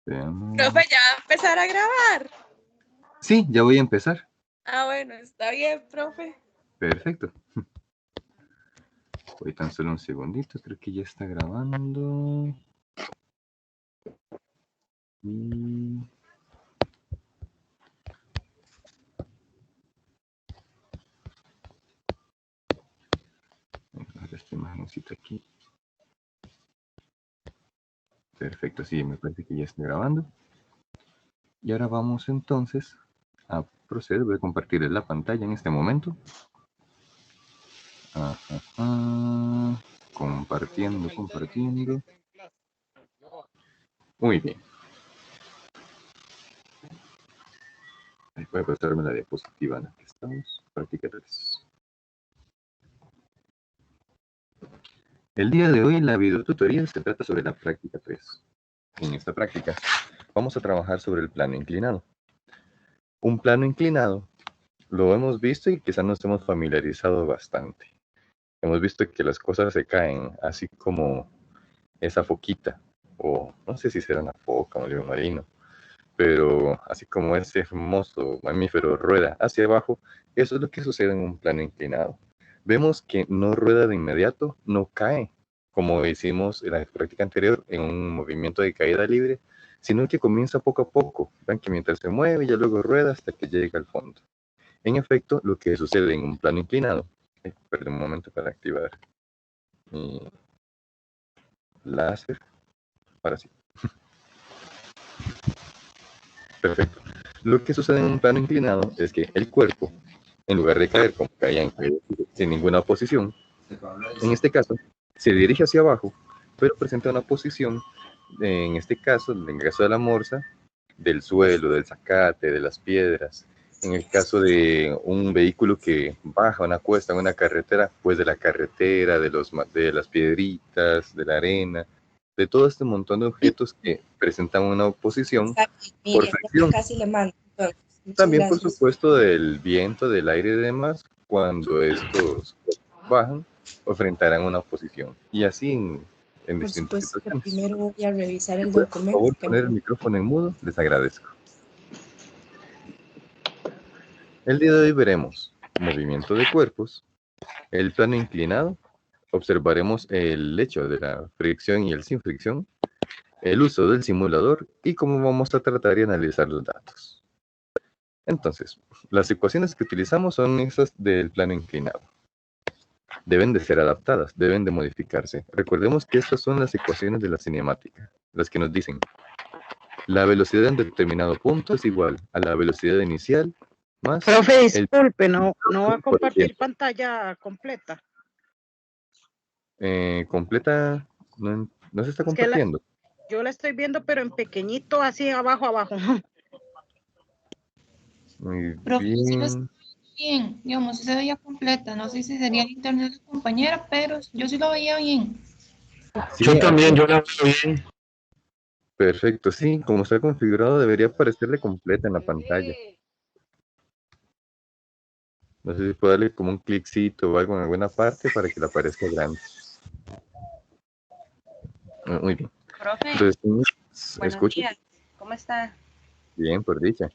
Veamos. Profe, ¿ya va a empezar a grabar? Sí, ya voy a empezar. Ah, bueno, está bien, profe. Perfecto. Voy tan solo un segundito, creo que ya está grabando. Vamos a ver esta imagencita aquí. Perfecto, sí, me parece que ya está grabando. Y ahora vamos entonces a proceder. Voy a compartir la pantalla en este momento. Compartiendo. Muy bien. Ahí voy a pasarme la diapositiva en la que estamos. Práctica 3. El día de hoy la videotutoría se trata sobre la práctica 3. En esta práctica vamos a trabajar sobre el plano inclinado. Un plano inclinado lo hemos visto y quizás nos hemos familiarizado bastante. Hemos visto que las cosas se caen, así como esa foquita, o no sé si será una foca o un león marino, pero así como ese hermoso mamífero rueda hacia abajo, eso es lo que sucede en un plano inclinado. Vemos que no rueda de inmediato, no cae, como hicimos en la práctica anterior, en un movimiento de caída libre, sino que comienza poco a poco. Ven que mientras se mueve, ya luego rueda hasta que llega al fondo. En efecto, lo que sucede en un plano inclinado, perdón un momento para activar mi láser, ahora sí. Perfecto. Lo que sucede en un plano inclinado es que el cuerpo, en lugar de caer como caía en caída sin ninguna oposición, en este caso, se dirige hacia abajo, pero presenta una posición, en este caso, en el caso de la morsa, del suelo, del zacate, de las piedras. En el caso de un vehículo que baja una cuesta en una carretera, pues de la carretera, de las piedritas, de la arena, de todo este montón de objetos que presentan una oposición por fricción. Casi le mando. También, por supuesto, del viento, del aire y demás, cuando estos bajan, enfrentarán una oposición. Y así en distintas situaciones. Primero voy a revisar el Por documento. favor, poner el micrófono en mudo, les agradezco. El día de hoy veremos movimiento de cuerpos, el plano inclinado, observaremos el hecho de la fricción y el sin fricción, el uso del simulador y cómo vamos a tratar y analizar los datos. Entonces, las ecuaciones que utilizamos son esas del plano inclinado. Deben de ser adaptadas, deben de modificarse. Recordemos que estas son las ecuaciones de la cinemática, las que nos dicen la velocidad en determinado punto es igual a la velocidad inicial más... Profe, disculpe, no va a compartir pantalla completa. Completa, no se está compartiendo. Yo la estoy viendo, pero en pequeñito, así abajo. Muy Profe, bien. Bien, digamos, se veía completa. No sé si sería el internet de la compañera, pero yo sí lo veía bien. Sí, yo también, yo la veo bien. Perfecto, sí, como está configurado debería aparecerle completa en la pantalla. No sé si puedo darle como un cliccito o algo en alguna parte para que le aparezca grande. Muy bien. Profe, Entonces, buenos días. ¿Cómo está? Bien, por dicha.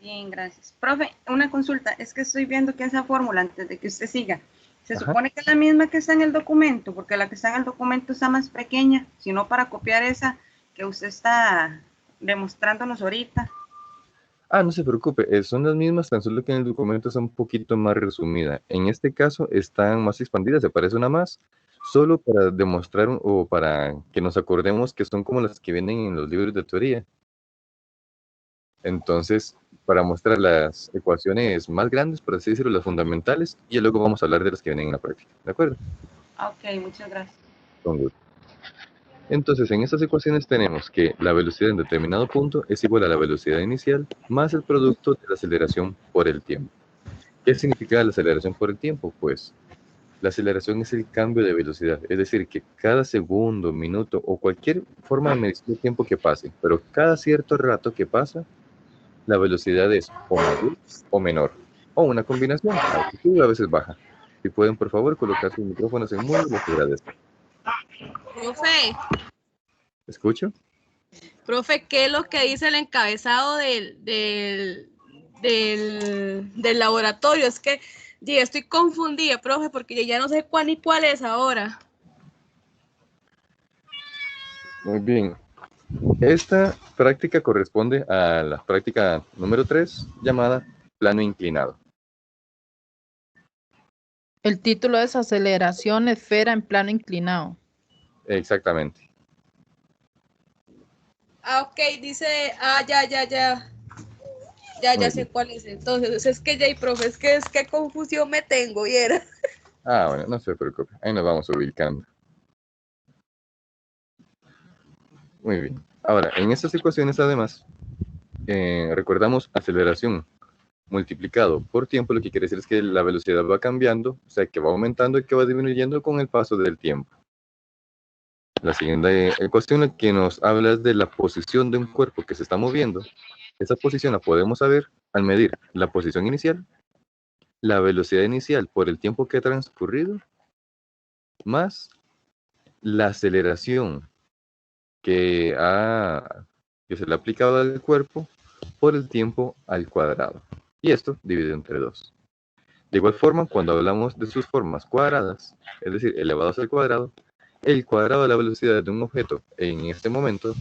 Bien, gracias. Profe, una consulta. Es que estoy viendo que esa fórmula, antes de que usted siga, se supone que es la misma que está en el documento, porque la que está en el documento está más pequeña, sino para copiar esa que usted está demostrándonos ahorita. No se preocupe, son las mismas, tan solo que en el documento está un poquito más resumida. En este caso están más expandidas, se parece una más, solo para demostrar o para que nos acordemos que son como las que vienen en los libros de teoría. Entonces, para mostrar las ecuaciones más grandes, por así decirlo, las fundamentales, y luego vamos a hablar de las que vienen en la práctica, ¿de acuerdo? Ok, muchas gracias. Con gusto. Entonces, en estas ecuaciones tenemos que la velocidad en determinado punto es igual a la velocidad inicial más el producto de la aceleración por el tiempo. ¿Qué significa la aceleración por el tiempo? Pues la aceleración es el cambio de velocidad, es decir, que cada segundo, minuto o cualquier forma de medir el tiempo que pase, pero cada cierto rato que pasa, la velocidad es o mayor o menor, o una combinación, a veces sube, a veces baja. Si pueden, por favor, colocar sus micrófonos en mudo, les agradezco. Profe. ¿Escucho? Profe, ¿qué es lo que dice el encabezado del laboratorio? Es que estoy confundida, profe, porque yo ya no sé cuál y cuál es ahora. Muy bien. Esta práctica corresponde a la práctica número 3, llamada plano inclinado. El título es Aceleración esfera en plano inclinado. Exactamente. Ok, dice, ya sé cuál es. Entonces, es que profe, es que confusión me tengo, viera. Bueno, no se preocupe, ahí nos vamos ubicando. Muy bien. Ahora, en estas ecuaciones, además, recordamos aceleración multiplicado por tiempo, lo que quiere decir es que la velocidad va cambiando, o sea, que va aumentando y que va disminuyendo con el paso del tiempo. La siguiente ecuación lo que nos habla es de la posición de un cuerpo que se está moviendo. Esa posición la podemos saber al medir la posición inicial, la velocidad inicial por el tiempo que ha transcurrido, más la aceleración que se le ha aplicado al cuerpo por el tiempo al cuadrado. Y esto dividido entre 2. De igual forma, cuando hablamos de sus formas cuadradas, es decir, elevados al cuadrado, el cuadrado de la velocidad de un objeto en este momento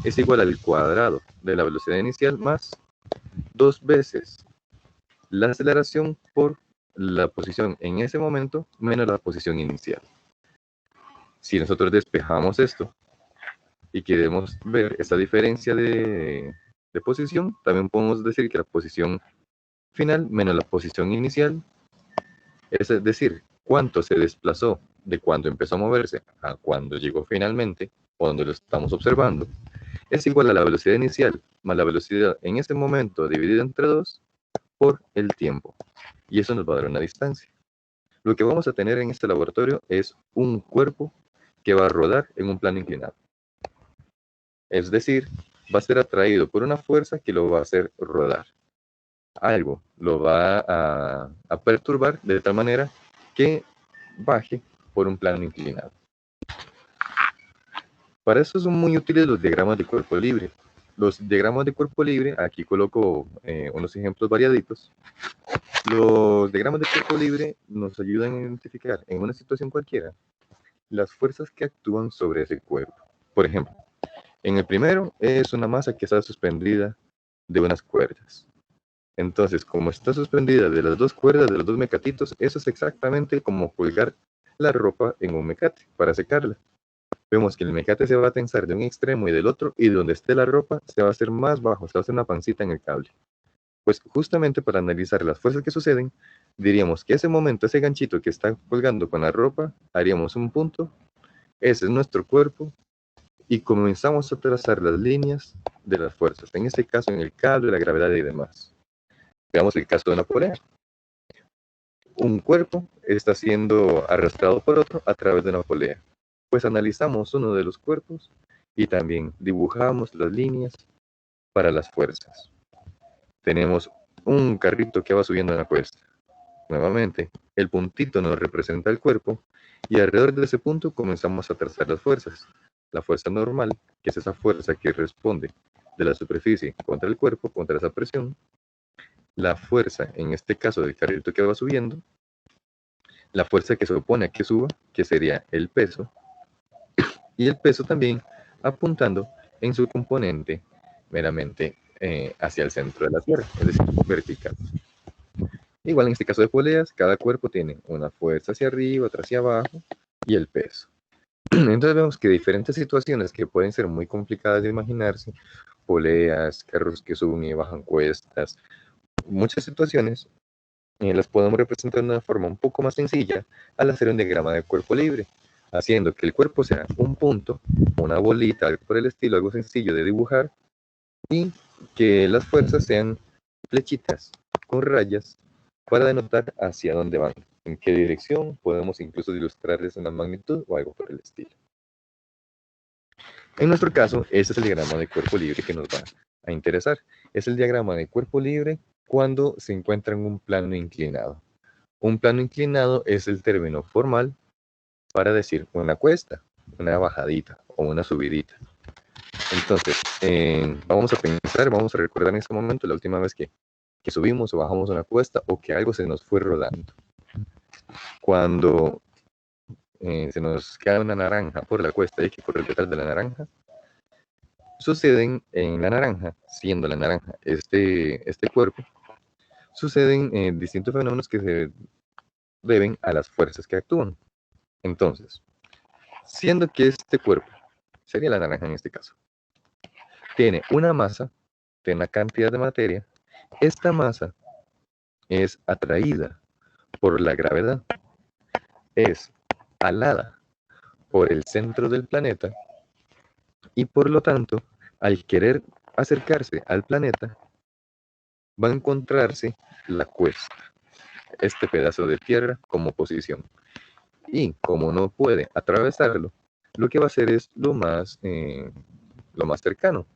es igual al cuadrado de la velocidad inicial más 2 veces la aceleración por la posición en ese momento menos la posición inicial. Si nosotros despejamos esto y queremos ver esta diferencia de posición, también podemos decir que la posición final menos la posición inicial, es decir, cuánto se desplazó de cuando empezó a moverse a cuando llegó finalmente, o donde lo estamos observando, es igual a la velocidad inicial más la velocidad en este momento dividida entre 2 por el tiempo. Y eso nos va a dar una distancia. Lo que vamos a tener en este laboratorio es un cuerpo que va a rodar en un plano inclinado. Es decir, va a ser atraído por una fuerza que lo va a hacer rodar. Algo lo va a perturbar de tal manera que baje por un plano inclinado. Para eso son muy útiles los diagramas de cuerpo libre. Los diagramas de cuerpo libre, aquí coloco unos ejemplos variaditos. Los diagramas de cuerpo libre nos ayudan a identificar en una situación cualquiera las fuerzas que actúan sobre ese cuerpo. Por ejemplo, en el primero es una masa que está suspendida de unas cuerdas. Entonces, como está suspendida de las 2 cuerdas, de los 2 mecatitos, eso es exactamente como colgar la ropa en un mecate para secarla. Vemos que el mecate se va a tensar de un extremo y del otro, y donde esté la ropa se va a hacer más bajo, se va a hacer una pancita en el cable. Pues justamente para analizar las fuerzas que suceden, diríamos que ese momento, ese ganchito que está colgando con la ropa, haríamos un punto, ese es nuestro cuerpo, y comenzamos a trazar las líneas de las fuerzas, en este caso en el cable, la gravedad y demás. Veamos el caso de una polea. Un cuerpo está siendo arrastrado por otro a través de una polea. Pues analizamos uno de los cuerpos y también dibujamos las líneas para las fuerzas. Tenemos un carrito que va subiendo una cuesta. Nuevamente, el puntito nos representa el cuerpo y alrededor de ese punto comenzamos a trazar las fuerzas. La fuerza normal, que es esa fuerza que responde de la superficie contra el cuerpo, contra esa presión. La fuerza, en este caso del carrito que va subiendo, la fuerza que se opone a que suba, que sería el peso, y el peso también apuntando en su componente meramente hacia el centro de la Tierra, es decir, vertical. Igual en este caso de poleas, cada cuerpo tiene una fuerza hacia arriba, otra hacia abajo y el peso. Entonces vemos que diferentes situaciones que pueden ser muy complicadas de imaginarse, poleas, carros que suben y bajan cuestas, muchas situaciones las podemos representar de una forma un poco más sencilla al hacer un diagrama de cuerpo libre, haciendo que el cuerpo sea un punto, una bolita, algo por el estilo, algo sencillo de dibujar, y que las fuerzas sean flechitas con rayas para denotar hacia dónde van, en qué dirección, podemos incluso ilustrarles una magnitud o algo por el estilo. En nuestro caso, este es el diagrama de cuerpo libre que nos va a interesar. Es el diagrama de cuerpo libre cuando se encuentra en un plano inclinado. Un plano inclinado es el término formal para decir una cuesta, una bajadita o una subidita. Entonces, vamos a pensar, vamos a recordar en este momento la última vez que subimos o bajamos una cuesta o que algo se nos fue rodando. Cuando se nos cae una naranja por la cuesta y hay que correr detrás de la naranja, suceden en la naranja, siendo la naranja este cuerpo, suceden distintos fenómenos que se deben a las fuerzas que actúan. Entonces, siendo que este cuerpo, sería la naranja en este caso, tiene una masa, tiene una cantidad de materia, esta masa es atraída por la gravedad, es alada por el centro del planeta y por lo tanto, al querer acercarse al planeta, va a encontrarse la cuesta, este pedazo de tierra como posición. Y como no puede atravesarlo, lo que va a hacer es lo más cercano,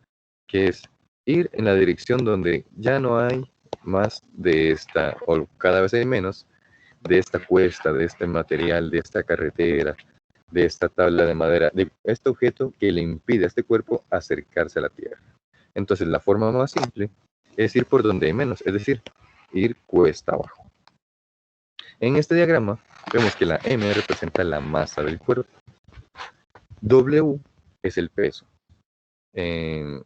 que es ir en la dirección donde ya no hay más de esta, o cada vez hay menos, de esta cuesta, de este material, de esta carretera, de esta tabla de madera, de este objeto que le impide a este cuerpo acercarse a la Tierra. Entonces, la forma más simple es ir por donde hay menos, es decir, ir cuesta abajo. En este diagrama vemos que la M representa la masa del cuerpo. W es el peso. El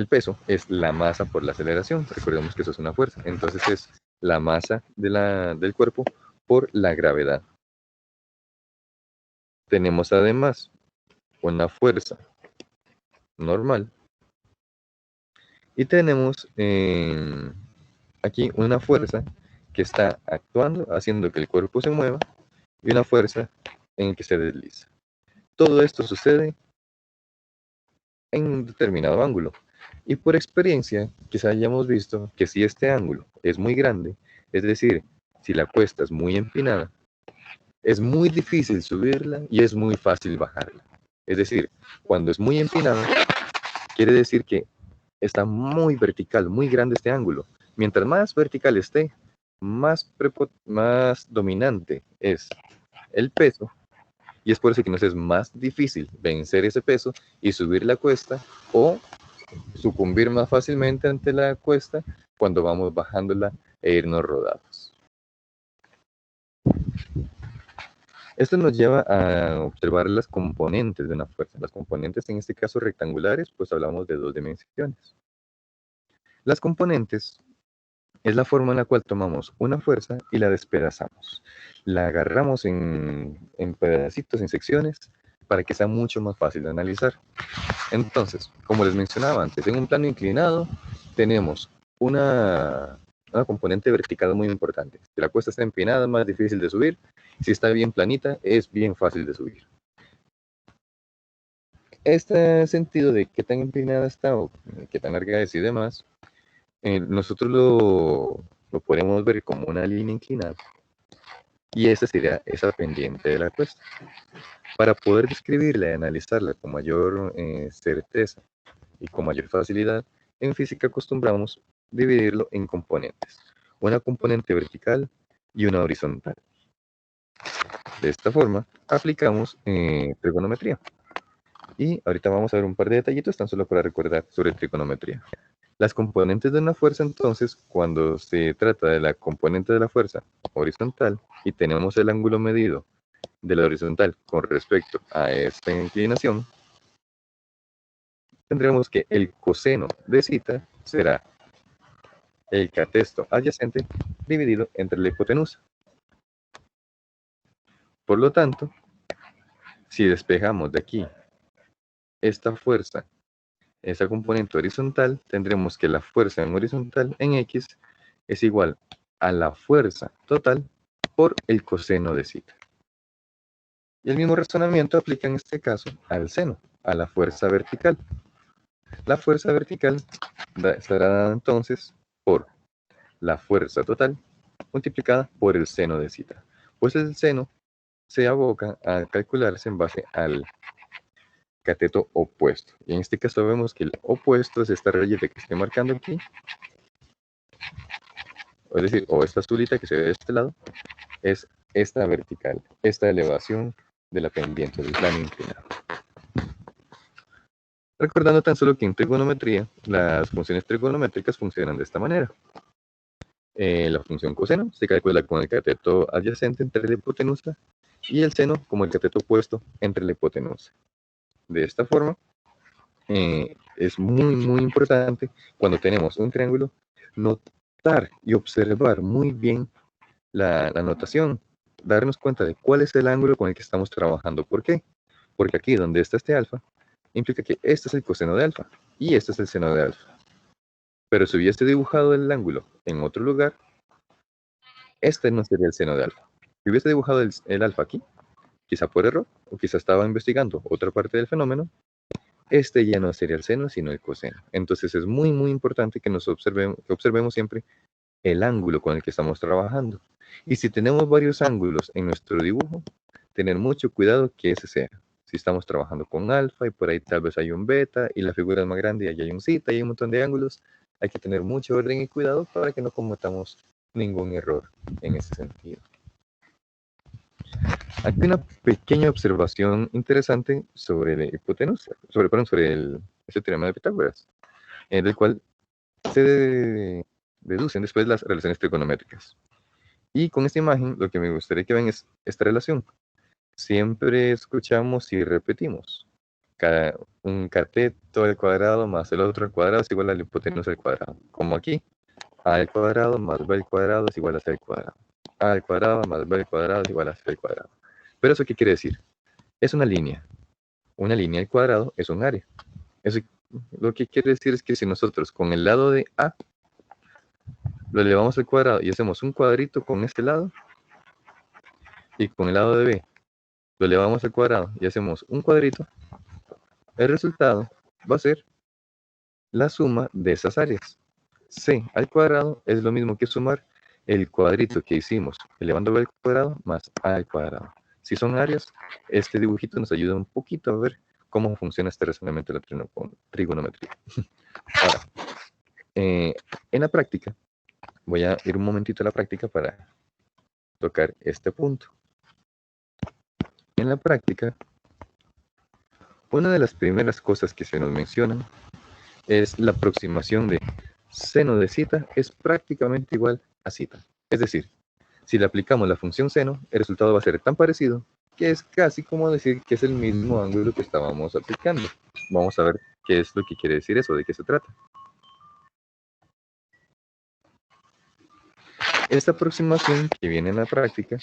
peso es la masa por la aceleración. Recordemos que eso es una fuerza. Entonces es la masa del cuerpo por la gravedad. Tenemos además una fuerza normal. Y tenemos aquí una fuerza que está actuando, haciendo que el cuerpo se mueva, y una fuerza en que se desliza. Todo esto sucede en un determinado ángulo. Y por experiencia, quizá hayamos visto que si este ángulo es muy grande, es decir, si la cuesta es muy empinada, es muy difícil subirla y es muy fácil bajarla. Es decir, cuando es muy empinada, quiere decir que está muy vertical, muy grande este ángulo. Mientras más vertical esté, más dominante es el peso, y es por eso que nos es más difícil vencer ese peso y subir la cuesta o sucumbir más fácilmente ante la cuesta cuando vamos bajándola e irnos rodados. Esto nos lleva a observar las componentes de una fuerza. Las componentes, en este caso rectangulares, pues hablamos de 2 dimensiones. Las componentes es la forma en la cual tomamos una fuerza y la despedazamos. La agarramos en pedacitos, en secciones, para que sea mucho más fácil de analizar. Entonces, como les mencionaba antes, en un plano inclinado tenemos una componente vertical muy importante. Si la cuesta está empinada, es más difícil de subir. Si está bien planita, es bien fácil de subir. Este sentido de qué tan empinada está o qué tan larga es y demás, nosotros lo podemos ver como una línea inclinada. Y esa sería esa pendiente de la cuesta. Para poder describirla y analizarla con mayor certeza y con mayor facilidad, en física acostumbramos dividirlo en componentes. Una componente vertical y una horizontal. De esta forma, aplicamos trigonometría. Y ahorita vamos a ver un par de detallitos, tan solo para recordar sobre trigonometría. Las componentes de una fuerza, entonces, cuando se trata de la componente de la fuerza horizontal y tenemos el ángulo medido de la horizontal con respecto a esta inclinación, tendremos que el coseno de zeta será el catesto adyacente dividido entre la hipotenusa. Por lo tanto, si despejamos de aquí esta fuerza, esa componente horizontal, tendremos que la fuerza en horizontal en X es igual a la fuerza total por el coseno de zeta. Y el mismo razonamiento aplica en este caso al seno, a la fuerza vertical. La fuerza vertical estará dada entonces por la fuerza total multiplicada por el seno de zeta. Pues el seno se aboca a calcularse en base al cateto opuesto. Y en este caso vemos que el opuesto es esta rayita que estoy marcando aquí. Es decir, o esta azulita que se ve de este lado, es esta vertical, esta elevación de la pendiente del plano inclinado. Recordando tan solo que en trigonometría, las funciones trigonométricas funcionan de esta manera. La función coseno se calcula con el cateto adyacente entre la hipotenusa y el seno como el cateto opuesto entre la hipotenusa. De esta forma, es muy importante cuando tenemos un triángulo notar y observar muy bien la notación, darnos cuenta de cuál es el ángulo con el que estamos trabajando. ¿Por qué? Porque aquí donde está este alfa, implica que este es el coseno de alfa y este es el seno de alfa. Pero si hubiese dibujado el ángulo en otro lugar, este no sería el seno de alfa. Si hubiese dibujado el alfa aquí, quizá por error, o quizá estaba investigando otra parte del fenómeno, este ya no sería el seno, sino el coseno. Entonces es muy importante que observemos siempre el ángulo con el que estamos trabajando. Y si tenemos varios ángulos en nuestro dibujo, tener mucho cuidado que ese sea. Si estamos trabajando con alfa y por ahí tal vez hay un beta y la figura es más grande y allí hay un zeta y hay un montón de ángulos, hay que tener mucho orden y cuidado para que no cometamos ningún error en ese sentido. Aquí una pequeña observación interesante sobre la hipotenusa, sobre ese teorema de Pitágoras, del cual se deducen después las relaciones trigonométricas. Y con esta imagen lo que me gustaría que vean es esta relación. Siempre escuchamos y repetimos. Un cateto al cuadrado más el otro al cuadrado es igual a la hipotenusa al cuadrado. Como aquí, a al cuadrado más b al cuadrado es igual a c al cuadrado. A al cuadrado más b al cuadrado es igual a c al cuadrado. Pero ¿eso qué quiere decir? Es una línea. Una línea al cuadrado es un área. Eso lo que quiere decir es que si nosotros con el lado de A lo elevamos al cuadrado y hacemos un cuadrito con este lado, y con el lado de B lo elevamos al cuadrado y hacemos un cuadrito, el resultado va a ser la suma de esas áreas. C al cuadrado es lo mismo que sumar el cuadrito que hicimos elevando B al cuadrado más A al cuadrado. Si son áreas, este dibujito nos ayuda un poquito a ver cómo funciona este razonamiento de la trigonometría. Ahora, en la práctica, voy a ir un momentito a la práctica para tocar este punto. En la práctica, una de las primeras cosas que se nos mencionan es la aproximación de seno de zeta es prácticamente igual a zeta. Es decir, si le aplicamos la función seno, el resultado va a ser tan parecido que es casi como decir que es el mismo ángulo que estábamos aplicando. Vamos a ver qué es lo que quiere decir eso, de qué se trata. Esta aproximación que viene en la práctica,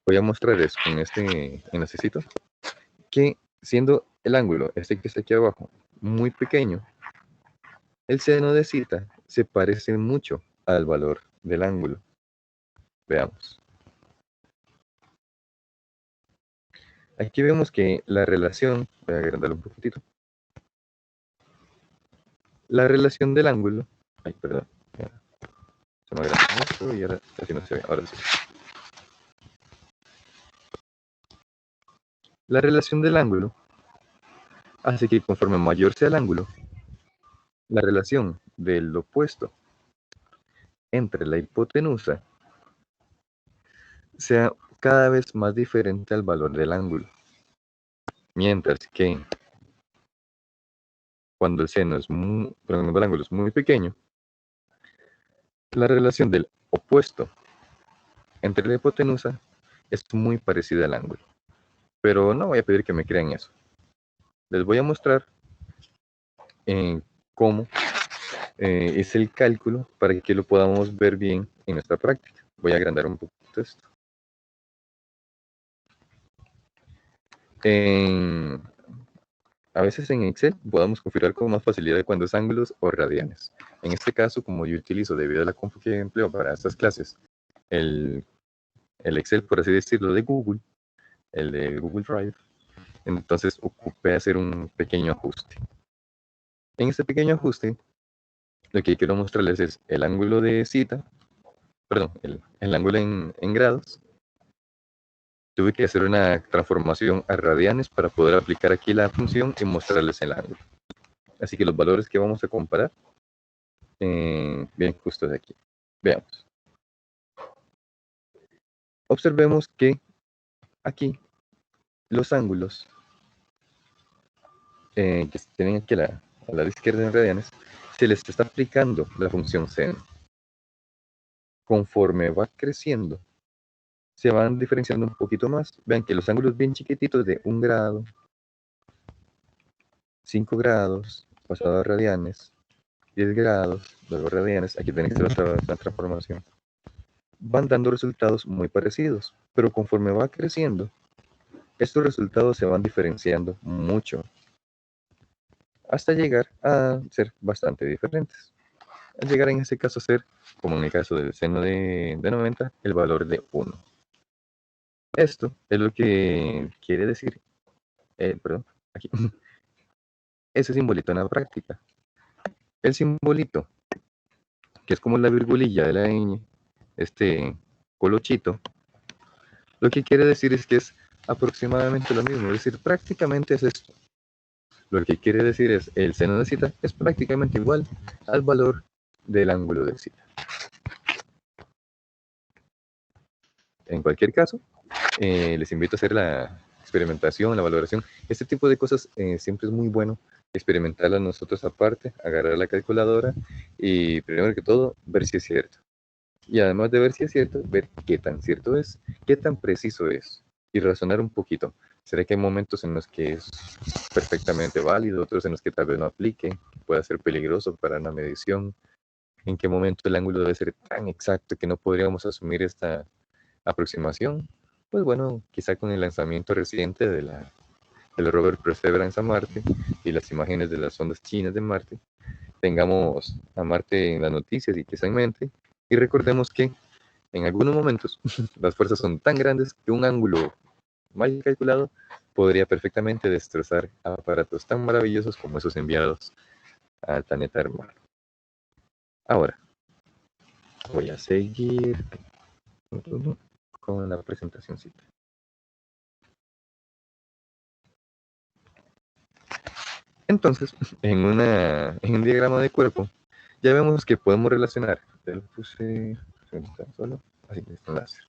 voy a mostrarles con este enlacecito, que siendo el ángulo, este que está aquí abajo, muy pequeño, el seno de zeta se parece mucho al valor del ángulo. Veamos. Aquí vemos que la relación, voy a agrandarlo un poquitito, la relación del ángulo, ay, perdón, se me agranda mucho y ahora casi no se ve, ahora sí. La relación del ángulo hace que conforme mayor sea el ángulo, la relación del opuesto entre la hipotenusa sea cada vez más diferente al valor del ángulo. Mientras que cuando el seno es cuando el ángulo es muy pequeño, la relación del opuesto entre la hipotenusa es muy parecida al ángulo. Pero no voy a pedir que me crean eso. Les voy a mostrar cómo es el cálculo para que lo podamos ver bien en nuestra práctica. Voy a agrandar un poquito esto. A veces en Excel podamos configurar con más facilidad cuando es ángulos o radianes. En este caso, como yo utilizo debido a la compu que empleo para estas clases, el Excel, por así decirlo, de Google, el de Google Drive, entonces ocupé hacer un pequeño ajuste. En este pequeño ajuste, lo que quiero mostrarles es el ángulo de zeta, perdón, el ángulo en grados. Tuve que hacer una transformación a radianes para poder aplicar aquí la función y mostrarles el ángulo. Así que los valores que vamos a comparar, bien justo de aquí. Veamos. Observemos que aquí los ángulos que tienen aquí a la izquierda en radianes, se les está aplicando la función seno. Conforme va creciendo, se van diferenciando un poquito más. Vean que los ángulos bien chiquititos de 1 grado, 5 grados, pasado a radianes, 10 grados, luego radianes, aquí tiene que ser otra transformación, van dando resultados muy parecidos, pero conforme va creciendo, estos resultados se van diferenciando mucho, hasta llegar a ser bastante diferentes. Al llegar en este caso a ser, como en el caso del seno de 90, el valor de 1. Esto es lo que quiere decir, perdón, aquí, ese simbolito en la práctica. El simbolito, que es como la virgulilla de la ñ, este colochito, lo que quiere decir es que es aproximadamente lo mismo, es decir, prácticamente es esto. Lo que quiere decir es el seno de zeta es prácticamente igual al valor del ángulo de zeta. En cualquier caso, les invito a hacer la experimentación, la valoración. Este tipo de cosas siempre es muy bueno experimentarlas nosotros aparte, agarrar la calculadora y primero que todo ver si es cierto. Y además de ver si es cierto, ver qué tan cierto es, qué tan preciso es y razonar un poquito. ¿Será que hay momentos en los que es perfectamente válido, otros en los que tal vez no aplique, pueda ser peligroso para una medición? ¿En qué momento el ángulo debe ser tan exacto que no podríamos asumir esta aproximación? Pues bueno, quizá con el lanzamiento reciente del rover Perseverance a Marte y las imágenes de las sondas chinas de Marte, tengamos a Marte en las noticias y quizá en mente, y recordemos que en algunos momentos las fuerzas son tan grandes que un ángulo mal calculado podría perfectamente destrozar aparatos tan maravillosos como esos enviados al planeta hermano. Ahora, voy a seguir con la presentacióncita. Entonces, en un diagrama de cuerpo, ya vemos que podemos relacionar. Te lo puse solo, así que está láser.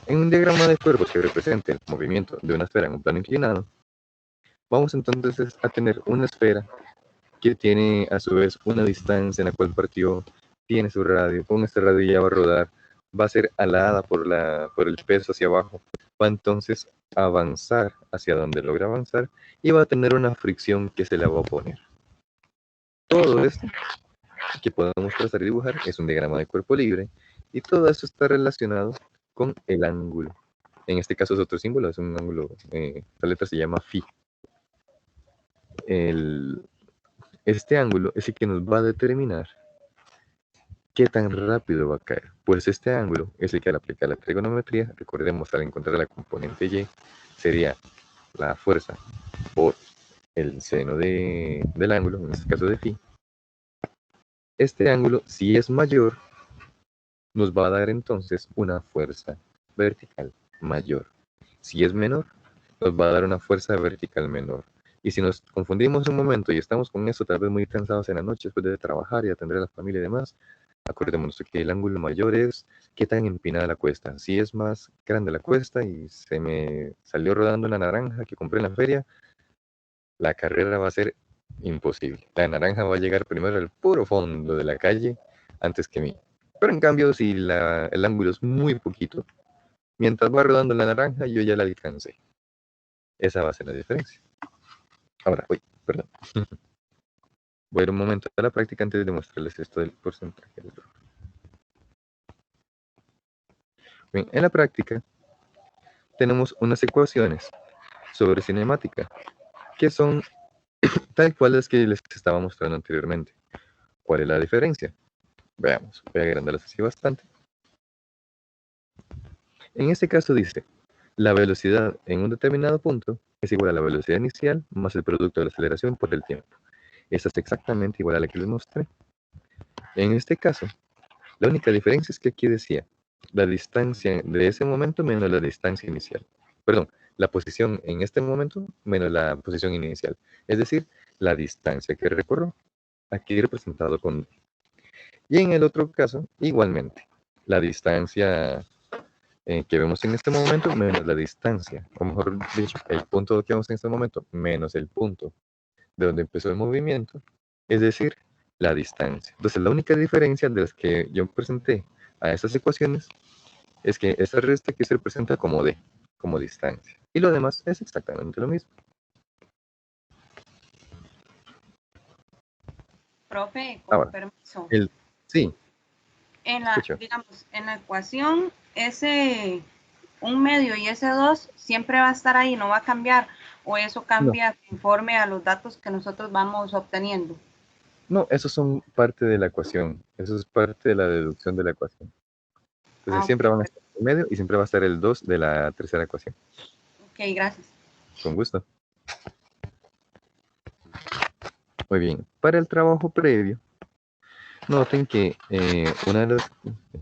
En un diagrama de cuerpo que represente el movimiento de una esfera en un plano inclinado, vamos entonces a tener una esfera que tiene a su vez una distancia en la cual partió, tiene su radio, con este radio ya va a rodar, va a ser alada por el peso hacia abajo, va entonces a avanzar hacia donde logra avanzar y va a tener una fricción que se le va a oponer. Todo esto que podemos trazar y dibujar es un diagrama de cuerpo libre y todo esto está relacionado con el ángulo. En este caso es otro símbolo, es un ángulo, la letra se llama phi. Este ángulo es el que nos va a determinar qué tan rápido va a caer. Pues este ángulo es el que al aplicar la trigonometría, recordemos al encontrar la componente y, sería la fuerza por el seno del ángulo, en este caso de phi. Este ángulo, si es mayor, nos va a dar entonces una fuerza vertical mayor. Si es menor, nos va a dar una fuerza vertical menor. Y si nos confundimos un momento y estamos con eso, tal vez muy cansados en la noche después de trabajar y atender a la familia y demás, acordémonos que el ángulo mayor es qué tan empinada la cuesta. Si es más grande la cuesta y se me salió rodando una naranja que compré en la feria, la carrera va a ser imposible. La naranja va a llegar primero al puro fondo de la calle antes que mí. Pero en cambio, si el ángulo es muy poquito, mientras va rodando la naranja, yo ya la alcancé. Esa va a ser la diferencia. Ahora, perdón. Voy a ir un momento a la práctica antes de mostrarles esto del porcentaje del error. Bien, en la práctica tenemos unas ecuaciones sobre cinemática que son tal cual las que les estaba mostrando anteriormente. ¿Cuál es la diferencia? Veamos, voy a agrandarlas así bastante. En este caso dice, la velocidad en un determinado punto es igual a la velocidad inicial más el producto de la aceleración por el tiempo. Esta es exactamente igual a la que les mostré. En este caso, la única diferencia es que aquí decía la distancia de ese momento menos la distancia inicial. Perdón, la posición en este momento menos la posición inicial. Es decir, la distancia que recorrió, aquí representado con... Y en el otro caso, igualmente, la distancia que vemos en este momento menos la distancia, o mejor dicho, el punto que vemos en este momento menos el punto de donde empezó el movimiento, es decir, la distancia. Entonces, la única diferencia de las que yo presenté a estas ecuaciones es que esta recta aquí se representa como D, como distancia, y lo demás es exactamente lo mismo. Profe, con Ahora, permiso. Sí, En la, escucho. digamos, en la ecuación, ese 1/2 y ese 2 siempre va a estar ahí, no va a cambiar, o eso cambia conforme a los datos que nosotros vamos obteniendo. No, esos son parte de la ecuación, eso es parte de la deducción de la ecuación. Entonces siempre van a estar en medio y siempre va a estar el 2 de la tercera ecuación. Ok, gracias. Con gusto. Muy bien, para el trabajo previo, noten que uno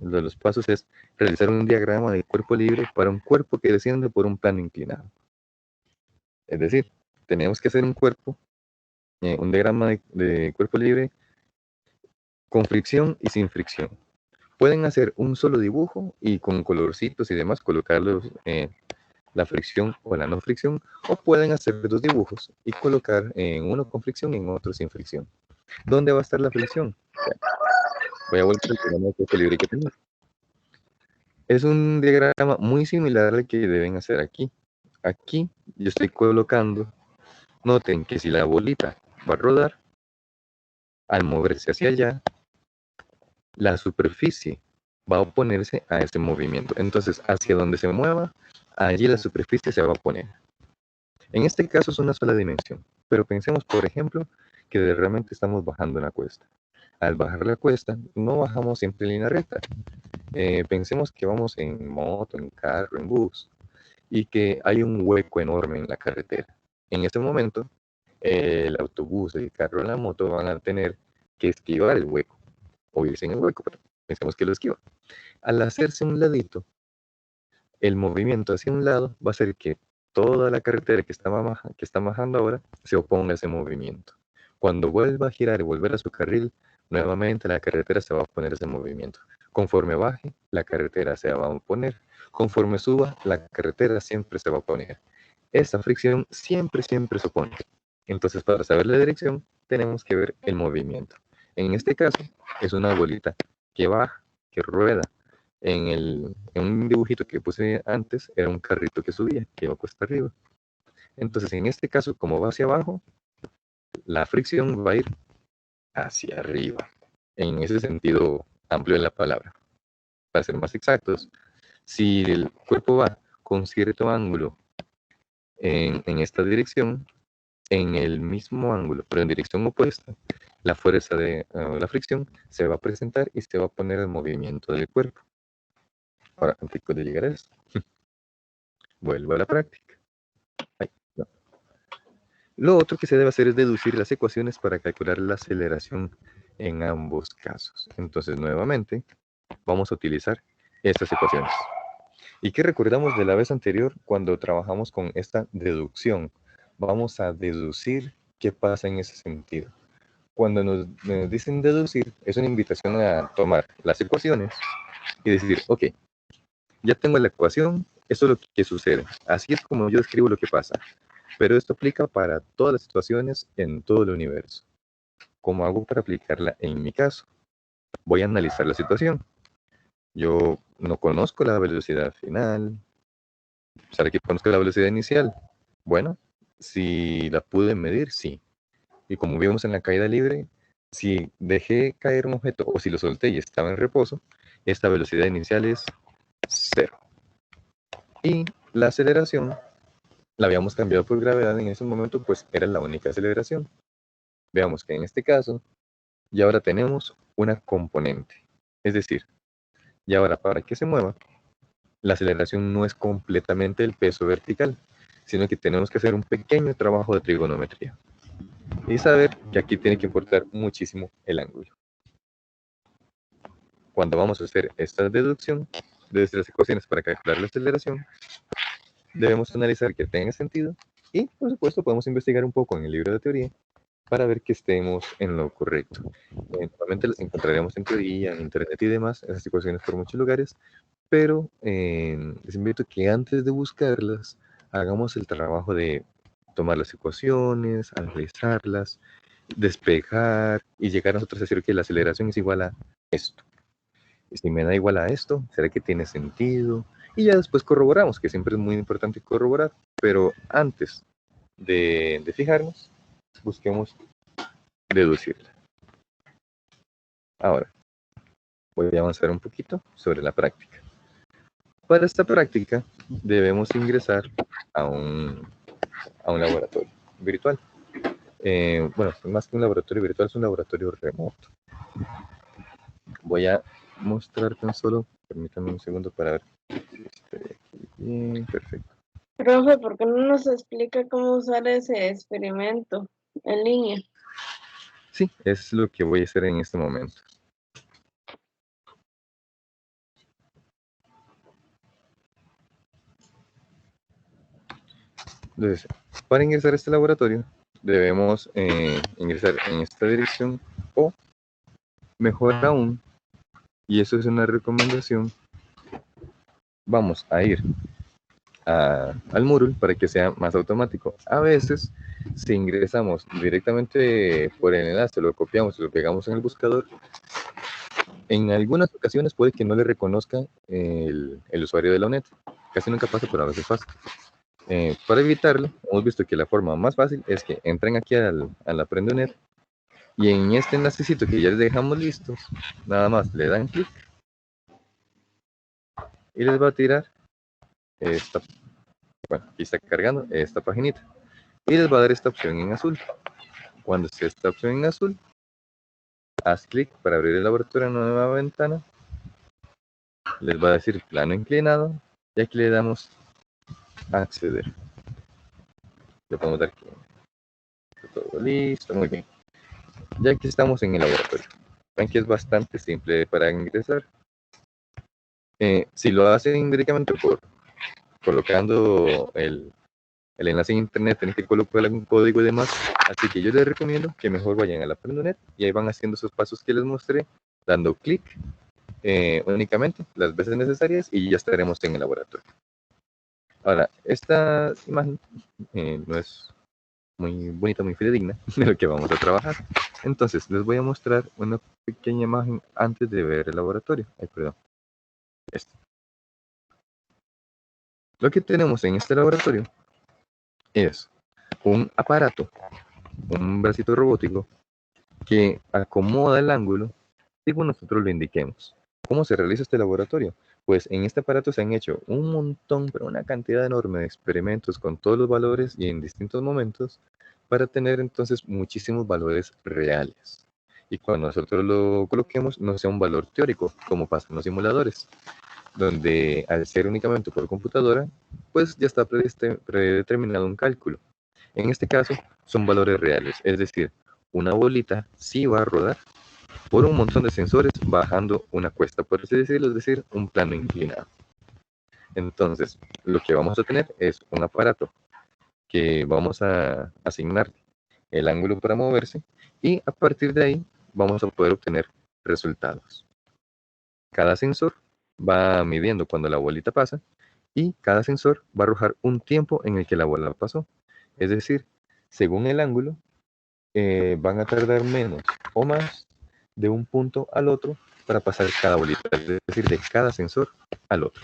de los pasos es realizar un diagrama de cuerpo libre para un cuerpo que desciende por un plano inclinado. Es decir, tenemos que hacer un cuerpo, un diagrama de cuerpo libre con fricción y sin fricción. Pueden hacer un solo dibujo y con colorcitos y demás colocarlos la fricción o la no fricción, o pueden hacer dos dibujos y colocar en uno con fricción y en otro sin fricción. ¿Dónde va a estar la fricción? Voy a volver al diagrama de cuerpo libre que tenemos. Es un diagrama muy similar al que deben hacer aquí. Aquí yo estoy colocando, noten que si la bolita va a rodar, al moverse hacia allá, la superficie va a oponerse a ese movimiento. Entonces, hacia donde se mueva, allí la superficie se va a oponer. En este caso es una sola dimensión, pero pensemos, por ejemplo, que realmente estamos bajando una cuesta. Al bajar la cuesta, no bajamos siempre en línea recta. Pensemos que vamos en moto, en carro, en bus, y que hay un hueco enorme en la carretera. En este momento, el autobús, el carro, la moto van a tener que esquivar el hueco, o irse en el hueco, pero pensemos que lo esquiva. Al hacerse un ladito, el movimiento hacia un lado va a hacer que toda la carretera que está bajando ahora se oponga a ese movimiento. Cuando vuelva a girar y volver a su carril, nuevamente la carretera se va a oponer a ese movimiento. Conforme baje, la carretera se va a oponer. Conforme suba, la carretera siempre se va a oponer. Esa fricción siempre se opone. Entonces, para saber la dirección, tenemos que ver el movimiento. En este caso, es una bolita que baja, que rueda. En un dibujito que puse antes, era un carrito que subía, que iba cuesta arriba. Entonces, en este caso, como va hacia abajo, la fricción va a ir hacia arriba. En ese sentido amplio de la palabra. Para ser más exactos, si el cuerpo va con cierto ángulo en esta dirección, en el mismo ángulo, pero en dirección opuesta, la fuerza de la fricción se va a presentar y se va a poner el movimiento del cuerpo. Ahora, antes de llegar a esto, vuelvo a la práctica. Ay, no. Lo otro que se debe hacer es deducir las ecuaciones para calcular la aceleración en ambos casos. Entonces, nuevamente, vamos a utilizar estas ecuaciones. ¿Y qué recordamos de la vez anterior cuando trabajamos con esta deducción? Vamos a deducir qué pasa en ese sentido. Cuando nos dicen deducir, es una invitación a tomar las ecuaciones y decir, ok, ya tengo la ecuación, esto es lo que sucede. Así es como yo describo lo que pasa. Pero esto aplica para todas las situaciones en todo el universo. ¿Cómo hago para aplicarla en mi caso? Voy a analizar la situación. Yo no conozco la velocidad final. ¿Será que conozco la velocidad inicial? Bueno, si la pude medir, sí. Y como vimos en la caída libre, si dejé caer un objeto o si lo solté y estaba en reposo, esta velocidad inicial es 0. Y la aceleración la habíamos cambiado por gravedad en ese momento, pues era la única aceleración. Veamos que en este caso, y ahora tenemos una componente. Es decir, y ahora para que se mueva, la aceleración no es completamente el peso vertical, sino que tenemos que hacer un pequeño trabajo de trigonometría. Y saber que aquí tiene que importar muchísimo el ángulo. Cuando vamos a hacer esta deducción de nuestras ecuaciones para calcular la aceleración, debemos analizar que tenga sentido y, por supuesto, podemos investigar un poco en el libro de teoría para ver que estemos en lo correcto. Normalmente las encontraremos en teoría, en internet y demás, esas ecuaciones por muchos lugares, pero les invito a que antes de buscarlas, hagamos el trabajo de tomar las ecuaciones, analizarlas, despejar y llegar a nosotros a decir que la aceleración es igual a esto. Y si me da igual a esto, ¿será que tiene sentido? Y ya después corroboramos, que siempre es muy importante corroborar, pero antes de fijarnos, busquemos deducirla. Ahora, voy a avanzar un poquito sobre la práctica. Para esta práctica debemos ingresar a un laboratorio virtual. Bueno, más que un laboratorio virtual, es un laboratorio remoto. Voy a mostrar tan solo, permítanme un segundo para ver si estoy aquí bien, perfecto. Profe, ¿por qué no nos explica cómo usar ese experimento en línea? Sí, es lo que voy a hacer en este momento. Entonces, para ingresar a este laboratorio, debemos ingresar en esta dirección o, mejor aún, y eso es una recomendación, vamos a ir al Moodle para que sea más automático. A veces, si ingresamos directamente por el enlace, lo copiamos y lo pegamos en el buscador, en algunas ocasiones puede que no le reconozca el usuario de la UNED. Casi nunca pasa, pero a veces pasa. Para evitarlo, hemos visto que la forma más fácil es que entren aquí al Aprendunet y en este enlacecito que ya les dejamos listos, nada más le dan clic y les va a tirar esta, bueno, aquí está cargando esta paginita y les va a dar esta opción en azul. Cuando esté esta opción en azul, haz clic para abrir el laboratorio en una nueva ventana, les va a decir plano inclinado y aquí le damos acceder. Le podemos dar clic. Todo listo, muy bien. Ya que estamos en el laboratorio, ven que es bastante simple para ingresar. Si lo hacen directamente por colocando el enlace en internet, tienen que colocar algún código y demás, así que yo les recomiendo que mejor vayan a la Aprendunet y ahí van haciendo esos pasos que les mostré, dando clic únicamente las veces necesarias y ya estaremos en el laboratorio. Ahora, esta imagen no es muy bonita, muy fidedigna de lo que vamos a trabajar. Entonces, les voy a mostrar una pequeña imagen antes de ver el laboratorio. Ay, perdón. Lo que tenemos en este laboratorio es un aparato, un bracito robótico que acomoda el ángulo según nosotros lo indiquemos. ¿Cómo se realiza este laboratorio? Pues en este aparato se han hecho un montón, pero una cantidad enorme de experimentos con todos los valores y en distintos momentos para tener entonces muchísimos valores reales. Y cuando nosotros lo coloquemos, no sea un valor teórico, como pasa en los simuladores, donde al ser únicamente por computadora, pues ya está predeterminado un cálculo. En este caso, son valores reales, es decir, una bolita sí va a rodar por un montón de sensores bajando una cuesta, por así decirlo, es decir, un plano inclinado. Entonces, lo que vamos a tener es un aparato que vamos a asignar el ángulo para moverse y a partir de ahí vamos a poder obtener resultados. Cada sensor va midiendo cuando la bolita pasa y cada sensor va a arrojar un tiempo en el que la bola pasó. Es decir, según el ángulo, van a tardar menos o más de un punto al otro para pasar cada bolita, es decir, de cada sensor al otro.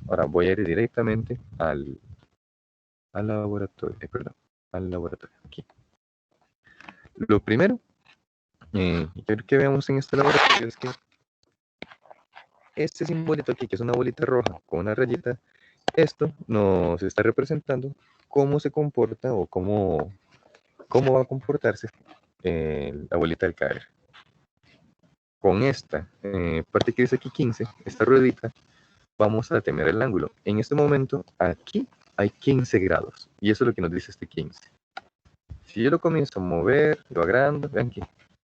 Ahora voy a ir directamente al laboratorio, al laboratorio, aquí. Lo primero que veamos en este laboratorio es que este simbolito aquí, que es una bolita roja con una rayita, esto nos está representando cómo se comporta o cómo va a comportarse la bolita al caer. Con esta parte que dice aquí 15, esta ruedita, vamos a detener el ángulo. En este momento, aquí hay 15 grados, y eso es lo que nos dice este 15. Si yo lo comienzo a mover, lo agrando, vean que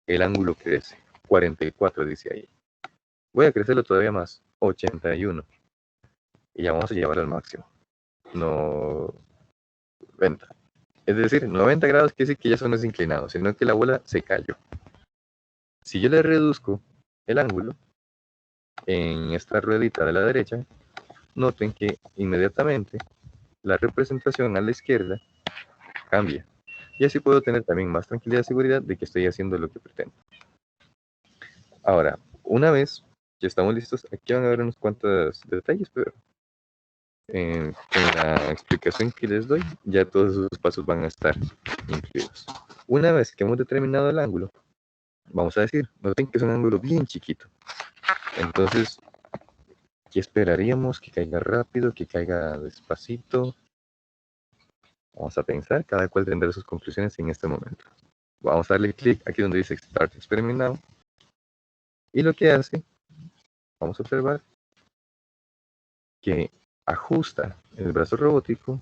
el ángulo crece, 44 dice ahí. Voy a crecerlo todavía más, 81. Y ya vamos a llevar al máximo. 90. Es decir, 90 grados quiere decir que ya eso no es inclinado, sino que la bola se cayó. Si yo le reduzco el ángulo, en esta ruedita de la derecha, noten que inmediatamente la representación a la izquierda cambia. Y así puedo tener también más tranquilidad y seguridad de que estoy haciendo lo que pretendo. Ahora, una vez que estamos listos, aquí van a ver unos cuantos detalles, pero con la explicación que les doy, ya todos esos pasos van a estar incluidos. Una vez que hemos determinado el ángulo, vamos a decir, noten que es un ángulo bien chiquito. Entonces, ¿qué esperaríamos? Que caiga rápido, que caiga despacito. Vamos a pensar, cada cual tendrá sus conclusiones en este momento. Vamos a darle clic aquí donde dice Start Experiment Now. Y lo que hace, vamos a observar que ajusta el brazo robótico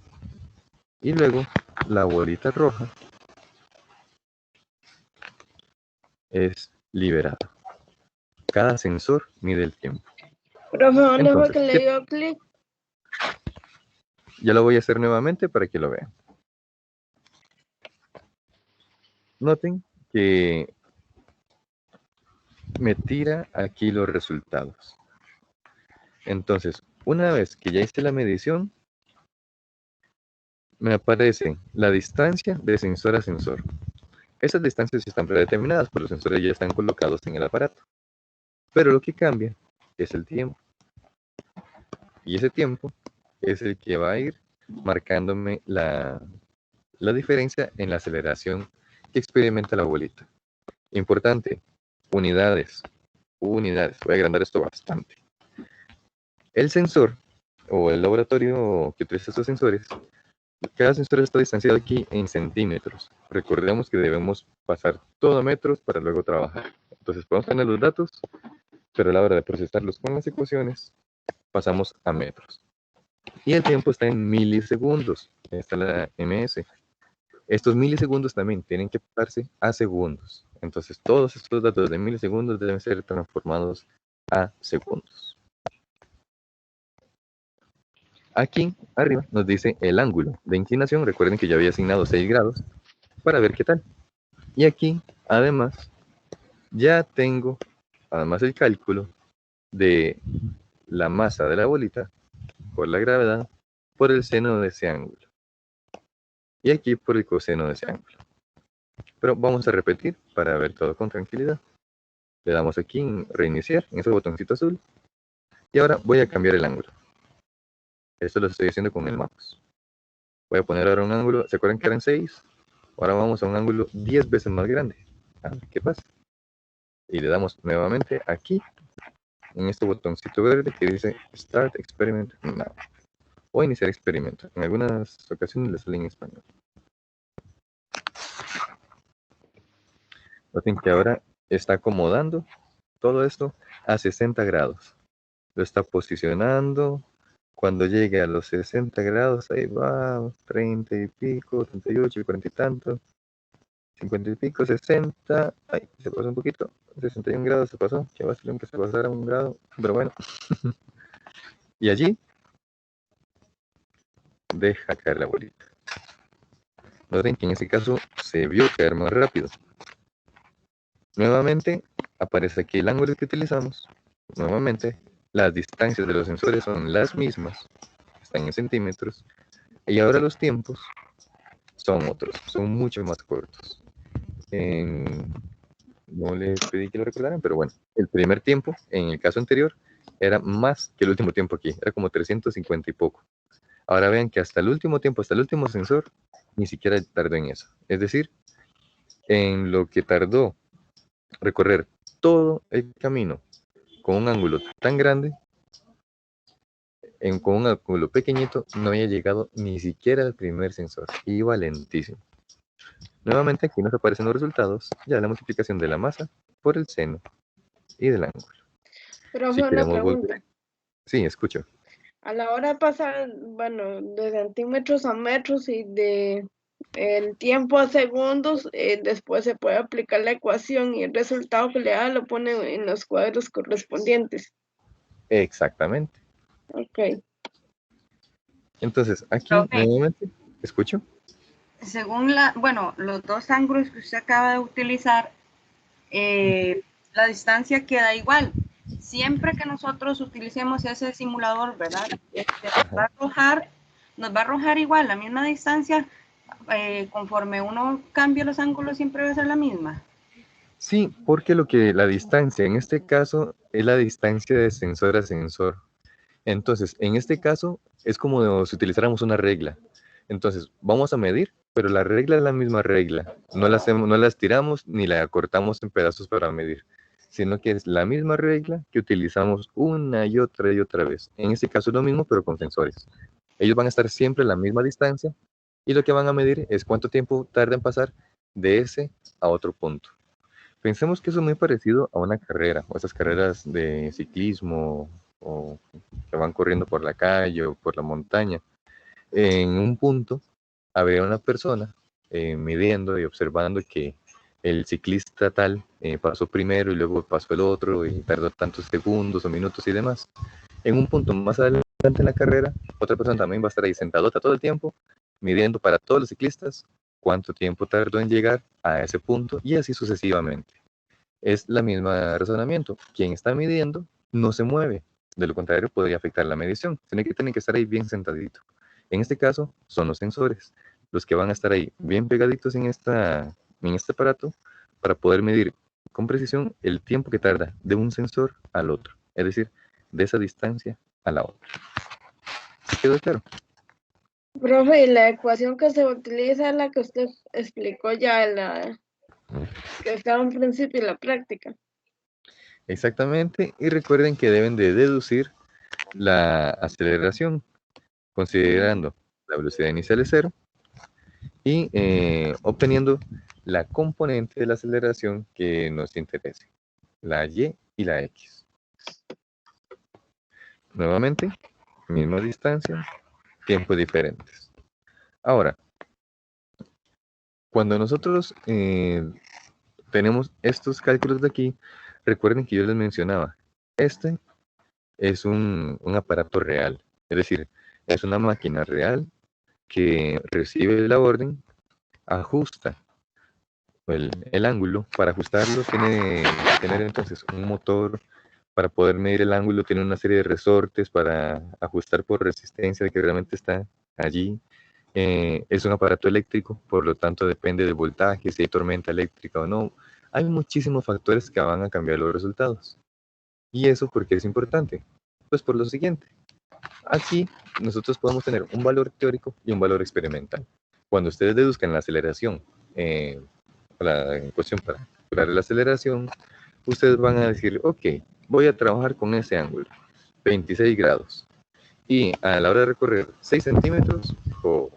y luego la bolita roja es liberada. Cada sensor mide el tiempo. Profe, ¿dónde fue Entonces, que le dio clic? ya lo voy a hacer nuevamente para que lo vean. Noten que me tira aquí los resultados. Entonces, una vez que ya hice la medición, me aparece la distancia de sensor a sensor. Esas distancias están predeterminadas, pues los sensores ya están colocados en el aparato. Pero lo que cambia es el tiempo. Y ese tiempo es el que va a ir marcándome la diferencia en la aceleración que experimenta la bolita. Importante, unidades. Voy a agrandar esto bastante. El sensor o el laboratorio que utiliza estos sensores, cada sensor está distanciado aquí en centímetros. Recordemos que debemos pasar todo a metros para luego trabajar. Entonces podemos tener los datos, pero a la hora de procesarlos con las ecuaciones, pasamos a metros. Y el tiempo está en milisegundos. Está la MS. Estos milisegundos también tienen que pasarse a segundos. Entonces todos estos datos de milisegundos deben ser transformados a segundos. Aquí arriba nos dice el ángulo de inclinación. Recuerden que ya había asignado 6 grados para ver qué tal. Y aquí, además, ya tengo, además el cálculo de la masa de la bolita por la gravedad por el seno de ese ángulo. Y aquí por el coseno de ese ángulo. Pero vamos a repetir para ver todo con tranquilidad. Le damos aquí en reiniciar, en ese botoncito azul. Y ahora voy a cambiar el ángulo. Esto lo estoy haciendo con el mouse. Voy a poner ahora un ángulo, ¿se acuerdan que eran 6? Ahora vamos a un ángulo 10 veces más grande. A ver qué pasa. Y le damos nuevamente aquí, en este botoncito verde que dice Start Experiment Now. O iniciar experimento. En algunas ocasiones le sale en español. Noten que ahora está acomodando todo esto a 60 grados. Lo está posicionando. Cuando llegue a los 60 grados, ahí va, 30 y pico, 38 y 40 y tanto, 50 y pico, 60, ay, se pasó un poquito, 61 grados se pasó, que va a ser que se pasara un grado, pero bueno. Y allí, deja caer la bolita. Noten que en este caso se vio caer más rápido. Nuevamente, aparece aquí el ángulo que utilizamos. Nuevamente, las distancias de los sensores son las mismas, están en centímetros, y ahora los tiempos son otros, son mucho más cortos. No les pedí que lo recordaran, pero bueno, el primer tiempo, en el caso anterior, era más que el último tiempo aquí, era como 350 y poco. Ahora vean que hasta el último tiempo, hasta el último sensor, ni siquiera tardó en eso. Es decir, en lo que tardó recorrer todo el camino con un ángulo tan grande, con un ángulo pequeñito, no había llegado ni siquiera al primer sensor. Iba lentísimo. Nuevamente aquí nos aparecen los resultados, ya la multiplicación de la masa por el seno y del ángulo. Pero Si fue una queremos pregunta. volver. Sí, escucho. A la hora de pasar, bueno, de centímetros a metros y de el tiempo a segundos, después se puede aplicar la ecuación y el resultado que le da lo pone en los cuadros correspondientes. Exactamente. Ok. Entonces, aquí Profe. nuevamente, escucho. Según los dos ángulos que usted acaba de utilizar, la distancia queda igual. siempre que nosotros utilicemos ese simulador, ¿verdad? Nos va a arrojar igual la misma distancia, conforme uno cambie los ángulos siempre va a ser la misma. Sí, porque la distancia en este caso es la distancia de sensor a sensor. Entonces, en este caso es como si utilizáramos una regla. Entonces, vamos a medir, pero la regla es la misma regla. No la estiramos ni la cortamos en pedazos para medir, sino que es la misma regla que utilizamos una y otra vez. En este caso es lo mismo, pero con sensores. Ellos van a estar siempre a la misma distancia y lo que van a medir es cuánto tiempo tarda en pasar de ese a otro punto. Pensemos que eso es muy parecido a una carrera, o esas carreras de ciclismo, o que van corriendo por la calle o por la montaña. En un punto habría una persona midiendo y observando que el ciclista tal pasó primero y luego pasó el otro y tardó tantos segundos o minutos y demás. En un punto más adelante en la carrera, otra persona también va a estar ahí sentadota todo el tiempo, midiendo para todos los ciclistas cuánto tiempo tardó en llegar a ese punto y así sucesivamente. Es la misma razonamiento. Quien está midiendo no se mueve. De lo contrario, podría afectar la medición. Tiene que estar ahí bien sentadito. En este caso, son los sensores, los que van a estar ahí bien pegaditos en este aparato para poder medir con precisión el tiempo que tarda de un sensor al otro. Es decir, de esa distancia a la otra. ¿Sí quedó claro? Profe, y la ecuación que se utiliza es la que usted explicó ya, que estaba en principio de la práctica. Exactamente. Y recuerden que deben de deducir la aceleración, considerando la velocidad inicial es 0 y obteniendo la componente de la aceleración que nos interese, la y la x. Nuevamente, misma distancia, tiempos diferentes. Ahora, cuando nosotros tenemos estos cálculos de aquí, recuerden que yo les mencionaba, este es un aparato real, es decir, es una máquina real que recibe la orden, ajusta el ángulo. Para ajustarlo tiene que tener entonces un motor. Para poder medir el ángulo tiene una serie de resortes para ajustar por resistencia de que realmente está allí. Es un aparato eléctrico, por lo tanto depende del voltaje, si hay tormenta eléctrica o no. Hay muchísimos factores que van a cambiar los resultados. ¿Y eso por qué es importante? Pues por lo siguiente. Aquí nosotros podemos tener un valor teórico y un valor experimental. Cuando ustedes deduzcan la aceleración, en cuestión para calcular la aceleración, ustedes van a decir, ok, voy a trabajar con ese ángulo, 26 grados. Y a la hora de recorrer 6 centímetros, o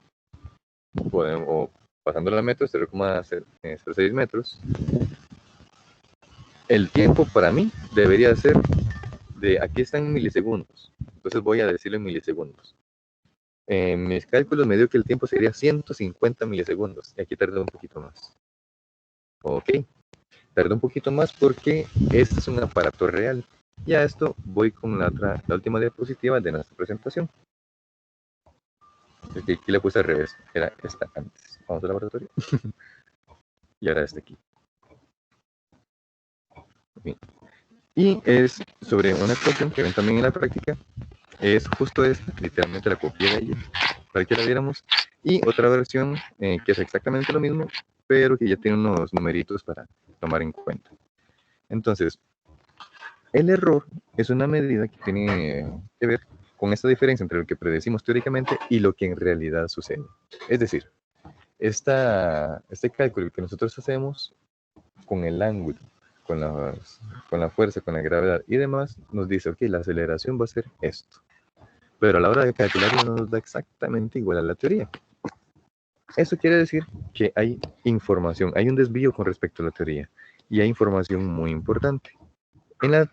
pasando la metro, 0,06 metros, el tiempo para mí debería ser de, aquí están en milisegundos, entonces voy a decirlo en milisegundos. En mis cálculos me dio que el tiempo sería 150 milisegundos, y aquí tardé un poquito más. Ok, tardé un poquito más porque este es un aparato real. Y a esto voy con la última diapositiva de nuestra presentación. Aquí le puse al revés, era esta antes. Vamos al laboratorio. Y ahora este aquí. Bien. Y es sobre una ecuación que ven también en la práctica. Es justo esta, literalmente la copié de ella, para que la viéramos. Y otra versión que es exactamente lo mismo, pero que ya tiene unos numeritos para tomar en cuenta. Entonces, el error es una medida que tiene que ver con esta diferencia entre lo que predecimos teóricamente y lo que en realidad sucede. Es decir, este cálculo que nosotros hacemos con el ángulo, con la fuerza, con la gravedad y demás, nos dice, ok, la aceleración va a ser esto. Pero a la hora de calcularlo no nos da exactamente igual a la teoría. Eso quiere decir que hay información, hay un desvío con respecto a la teoría y hay información muy importante. En la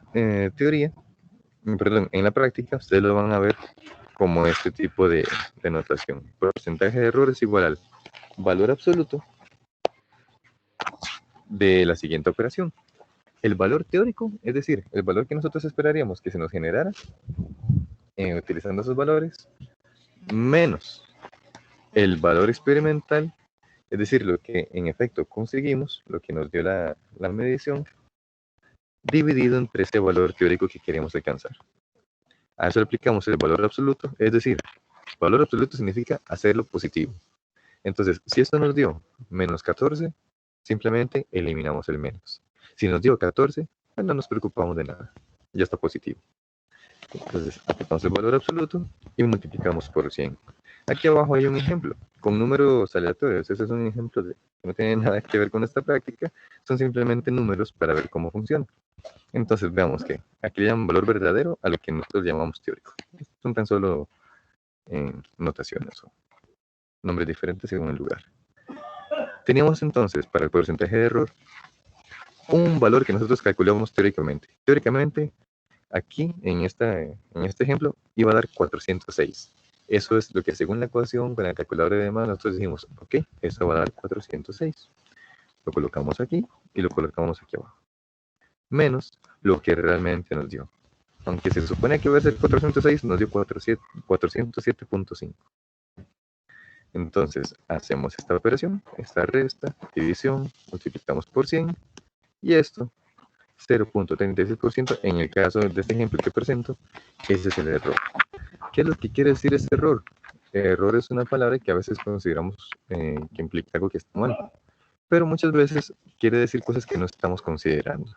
en la práctica, ustedes lo van a ver como este tipo de notación. Porcentaje de error es igual al valor absoluto de la siguiente operación. El valor teórico, es decir, el valor que nosotros esperaríamos que se nos generara utilizando esos valores, menos el valor experimental, es decir, lo que en efecto conseguimos, lo que nos dio la medición, dividido entre ese valor teórico que queremos alcanzar. A eso le aplicamos el valor absoluto, es decir, valor absoluto significa hacerlo positivo. Entonces, si esto nos dio menos 14, simplemente eliminamos el menos. Si nos dio 14, pues no nos preocupamos de nada, ya está positivo. Entonces, aplicamos el valor absoluto y multiplicamos por 100. Aquí abajo hay un ejemplo con números aleatorios. Ese es un ejemplo que no tiene nada que ver con esta práctica, son simplemente números para ver cómo funciona. Entonces, veamos que aquí le llaman valor verdadero a lo que nosotros llamamos teórico. Son tan solo notaciones o nombres diferentes según el lugar. Teníamos entonces para el porcentaje de error un valor que nosotros calculamos teóricamente. Teóricamente, aquí en este ejemplo iba a dar 406. Eso es lo que según la ecuación con la calculadora y demás nosotros dijimos, ok, eso va a dar 406. Lo colocamos aquí y lo colocamos aquí abajo. Menos lo que realmente nos dio. Aunque se supone que iba a ser 406, nos dio 407.5. Entonces, hacemos esta operación, esta resta, división, multiplicamos por 100, y esto, 0.36%, en el caso de este ejemplo que presento, ese es el error. ¿Qué es lo que quiere decir ese error? Error es una palabra que a veces consideramos que implica algo que está mal, pero muchas veces quiere decir cosas que no estamos considerando.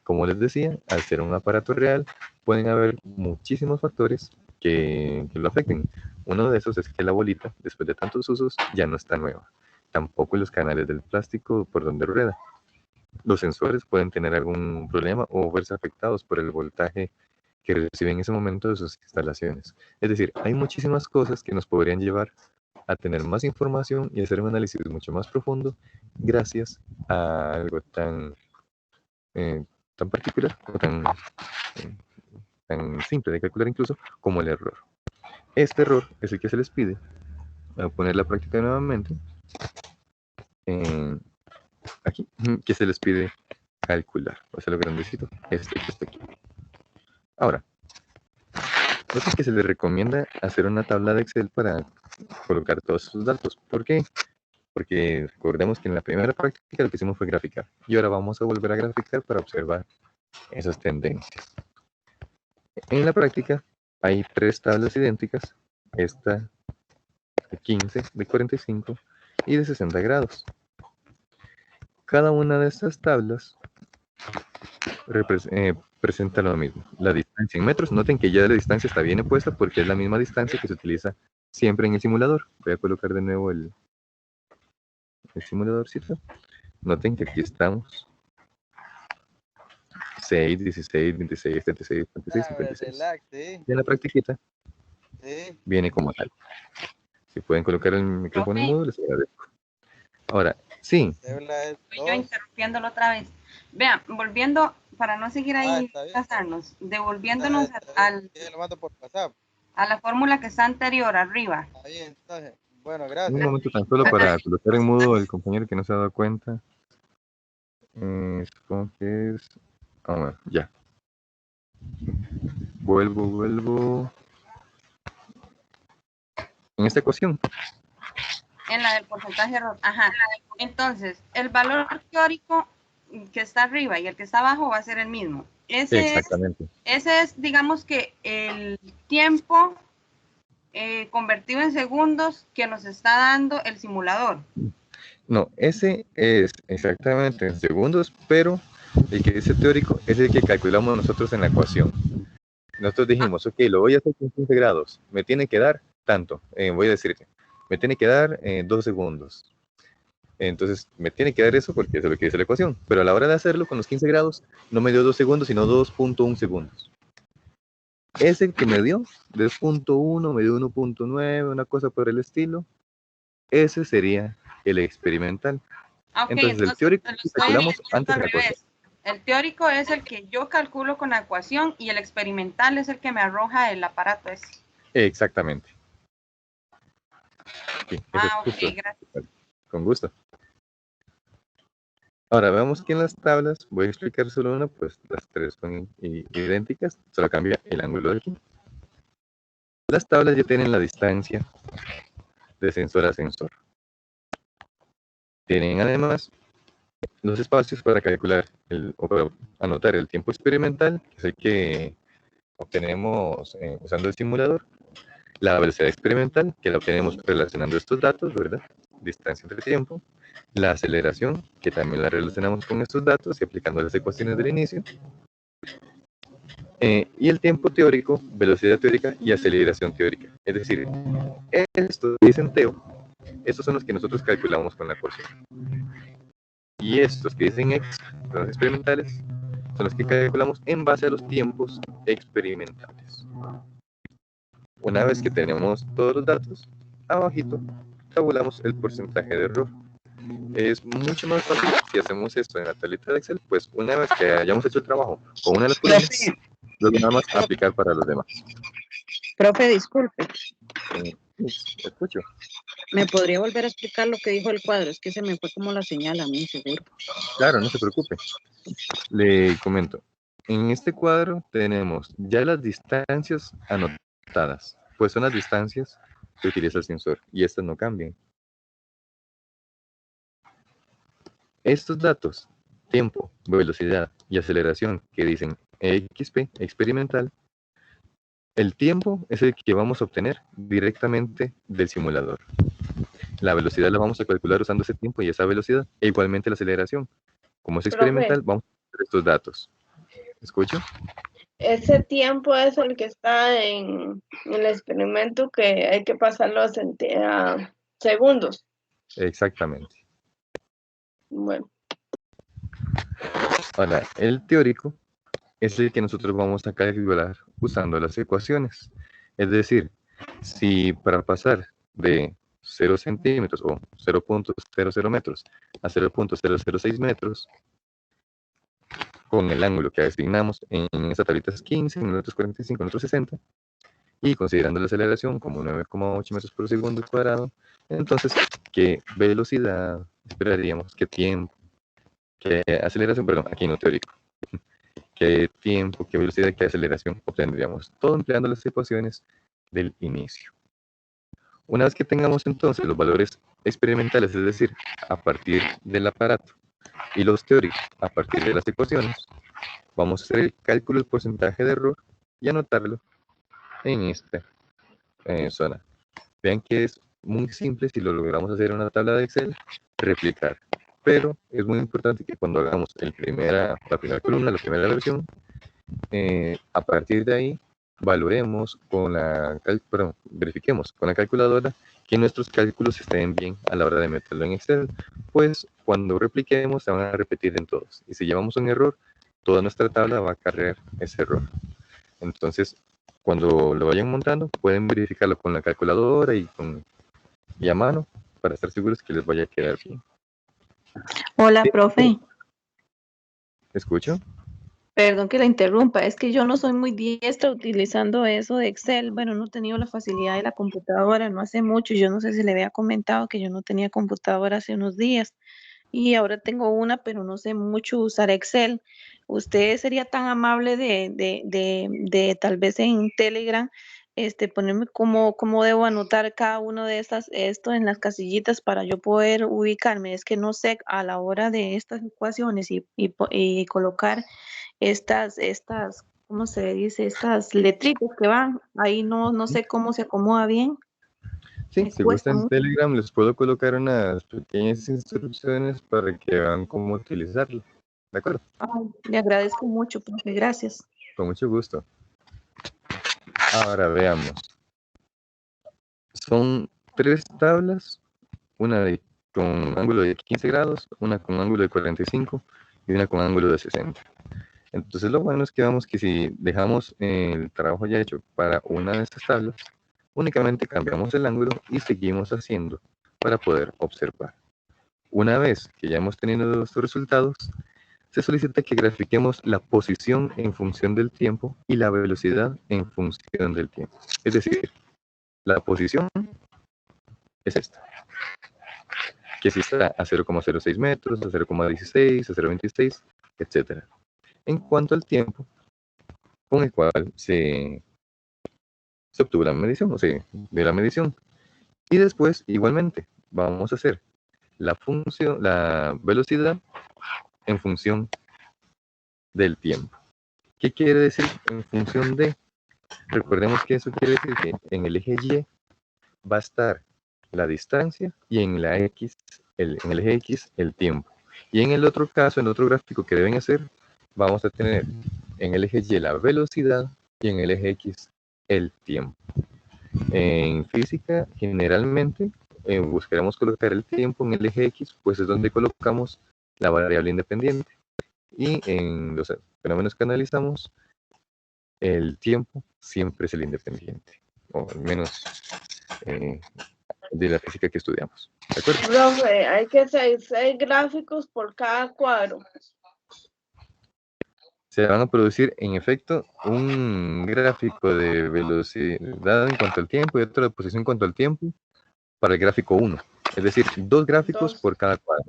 Como les decía, al ser un aparato real, pueden haber muchísimos factores que lo afecten. Uno de esos es que la bolita, después de tantos usos, ya no está nueva. Tampoco los canales del plástico por donde rueda. Los sensores pueden tener algún problema o verse afectados por el voltaje que reciben en ese momento de sus instalaciones. Es decir, hay muchísimas cosas que nos podrían llevar a tener más información y hacer un análisis mucho más profundo gracias a algo tan particular o tan simple de calcular incluso como el error. Este error es el que se les pide. Voy a poner la práctica nuevamente. Aquí, que se les pide calcular. Voy a hacerlo grandecito. Este que está aquí. Ahora, noten que se les recomienda hacer una tabla de Excel para colocar todos sus datos. ¿Por qué? Porque recordemos que en la primera práctica lo que hicimos fue graficar. Y ahora vamos a volver a graficar para observar esas tendencias. En la práctica hay 3 tablas idénticas. Esta de 15, de 45 y de 60 grados. Cada una de estas tablas presenta lo mismo. La distancia en metros. Noten que ya la distancia está bien puesta porque es la misma distancia que se utiliza siempre en el simulador. Voy a colocar de nuevo el simuladorcito. Noten que aquí estamos. 6, 16, 26, 36, 26, 56. Y en la practiquita viene como tal. Si pueden colocar el micrófono en mudo, les agradezco. Ahora, sí. Estoy yo interrumpiéndolo otra vez. Vean, volviendo, para no seguir ahí casarnos, devolviéndonos a la fórmula que está anterior, arriba. Ahí, entonces, bueno, gracias. Un momento tan solo para colocar en mudo el compañero que no se ha dado cuenta. Supongo que es... Ah, bueno, ya. Vuelvo. En esta ecuación. En la del porcentaje de error. Ajá. Entonces, el valor teórico que está arriba y el que está abajo va a ser el mismo. Exactamente. Ese es, digamos que el tiempo convertido en segundos que nos está dando el simulador. No, ese es exactamente en segundos, pero el que dice teórico es el que calculamos nosotros en la ecuación. Nosotros dijimos, ok, lo voy a hacer con 15 grados, me tiene que dar tanto, voy a decirte, me tiene que dar 2 segundos. Entonces, me tiene que dar eso porque eso es lo que dice la ecuación. Pero a la hora de hacerlo con los 15 grados, no me dio 2 segundos, sino 2.1 segundos. Ese que me dio, 2.1, me dio 1.9, una cosa por el estilo, ese sería el experimental. Okay, entonces el teórico que calculamos antes de la ecuación. El teórico es el que yo calculo con la ecuación y el experimental es el que me arroja el aparato ese. Exactamente. Sí, ok, gracias. Con gusto. Ahora, veamos que en las tablas, voy a explicar solo una, pues las 3 son idénticas, solo cambia el ángulo de aquí. Las tablas ya tienen la distancia de sensor a sensor. Tienen además los espacios para calcular o para anotar el tiempo experimental, que es el que obtenemos usando el simulador, la velocidad experimental, que la obtenemos relacionando estos datos, ¿verdad? Distancia entre tiempo, la aceleración, que también la relacionamos con estos datos y aplicando las ecuaciones del inicio, y el tiempo teórico, velocidad teórica y aceleración teórica. Es decir, estos dicen TEO, estos son los que nosotros calculamos con la ecuación. Y estos que dicen X, los experimentales, son los que calculamos en base a los tiempos experimentales. Una vez que tenemos todos los datos, abajito tabulamos el porcentaje de error. Es mucho más fácil si hacemos esto en la tablita de Excel, pues una vez que hayamos hecho el trabajo con una de las columnas, lo nada más aplicar para los demás. Profe, disculpe, Escucho. ¿me podría volver a explicar lo que dijo el cuadro? Es que se me fue como la señal a mí, seguro. Claro, no se preocupe. Le comento. En este cuadro tenemos ya las distancias anotadas, pues son las distancias que utiliza el sensor y estas no cambian. Estos datos, tiempo, velocidad y aceleración que dicen XP, experimental, el tiempo es el que vamos a obtener directamente del simulador. La velocidad la vamos a calcular usando ese tiempo y esa velocidad, e igualmente la aceleración. Como es experimental, vamos a obtener estos datos. ¿Escucho? Ese tiempo es el que está en el experimento que hay que pasarlo a segundos. Exactamente. Bueno. Ahora, el teórico es el que nosotros vamos a calcular usando las ecuaciones. Es decir, si para pasar de 0 centímetros o 0.00 metros a 0.006 metros, con el ángulo que asignamos en esta tablita es 15, minutos 45, minutos 60, y considerando la aceleración como 9,8 metros por segundo cuadrado, entonces, ¿qué velocidad esperaríamos? ¿Qué tiempo? ¿Qué aceleración? Perdón, aquí no teórico. ¿Qué tiempo, qué velocidad, qué aceleración obtendríamos? Todo empleando las ecuaciones del inicio. Una vez que tengamos entonces los valores experimentales, es decir, a partir del aparato, y los teóricos a partir de las ecuaciones, vamos a hacer el cálculo del porcentaje de error y anotarlo en esta zona. Vean que es muy simple si lo logramos hacer en una tabla de Excel, replicar. Pero es muy importante que cuando hagamos la primera columna, la primera versión, a partir de ahí valoremos verifiquemos con la calculadora que nuestros cálculos estén bien a la hora de meterlo en Excel, pues cuando repliquemos se van a repetir en todos. Y si llevamos un error, toda nuestra tabla va a cargar ese error. Entonces, cuando lo vayan montando, pueden verificarlo con la calculadora y a mano para estar seguros que les vaya a quedar bien. Hola, profe. ¿Escucho? Perdón que la interrumpa, es que yo no soy muy diestra utilizando eso de Excel. Bueno, no he tenido la facilidad de la computadora, no hace mucho. Yo no sé si le había comentado que yo no tenía computadora hace unos días y ahora tengo una, pero no sé mucho usar Excel. ¿Usted sería tan amable de tal vez en Telegram, ponerme cómo debo anotar cada uno de esto en las casillitas para yo poder ubicarme? Es que no sé a la hora de estas ecuaciones y colocar estas, ¿cómo se dice? Estas letritas que van, ahí no sé cómo se acomoda bien. Sí, si gustan en Telegram les puedo colocar unas pequeñas instrucciones para que vean cómo utilizarlo. ¿De acuerdo? Ay, le agradezco mucho, profe, gracias. Con mucho gusto. Ahora veamos. Son 3 tablas, una con ángulo de 15 grados, una con ángulo de 45 y una con ángulo de 60. Entonces lo bueno es que vamos que si dejamos el trabajo ya hecho para una de estas tablas, únicamente cambiamos el ángulo y seguimos haciendo para poder observar. Una vez que ya hemos tenido los resultados, se solicita que grafiquemos la posición en función del tiempo y la velocidad en función del tiempo. Es decir, la posición es esta, que si está a 0,06 metros, a 0,16, a 0,26, etc. En cuanto al tiempo con el cual se obtuvo la medición, o se dio la medición. Y después, igualmente, vamos a hacer la función, la velocidad en función del tiempo. ¿Qué quiere decir en función de? Recordemos que eso quiere decir que en el eje Y va a estar la distancia y en la X, en el eje X, el tiempo. Y en el otro caso, en el otro gráfico que deben hacer, vamos a tener en el eje Y la velocidad y en el eje X el tiempo. En física, generalmente, buscaremos colocar el tiempo en el eje X, pues es donde colocamos la variable independiente. Y en los fenómenos que analizamos, el tiempo siempre es el independiente, o al menos de la física que estudiamos. ¿De acuerdo? Profe, hay que hacer 6 gráficos por cada cuadro. Se van a producir, en efecto, un gráfico de velocidad en cuanto al tiempo y otro de posición en cuanto al tiempo para el gráfico 1. Es decir, 2 gráficos por cada cuadro.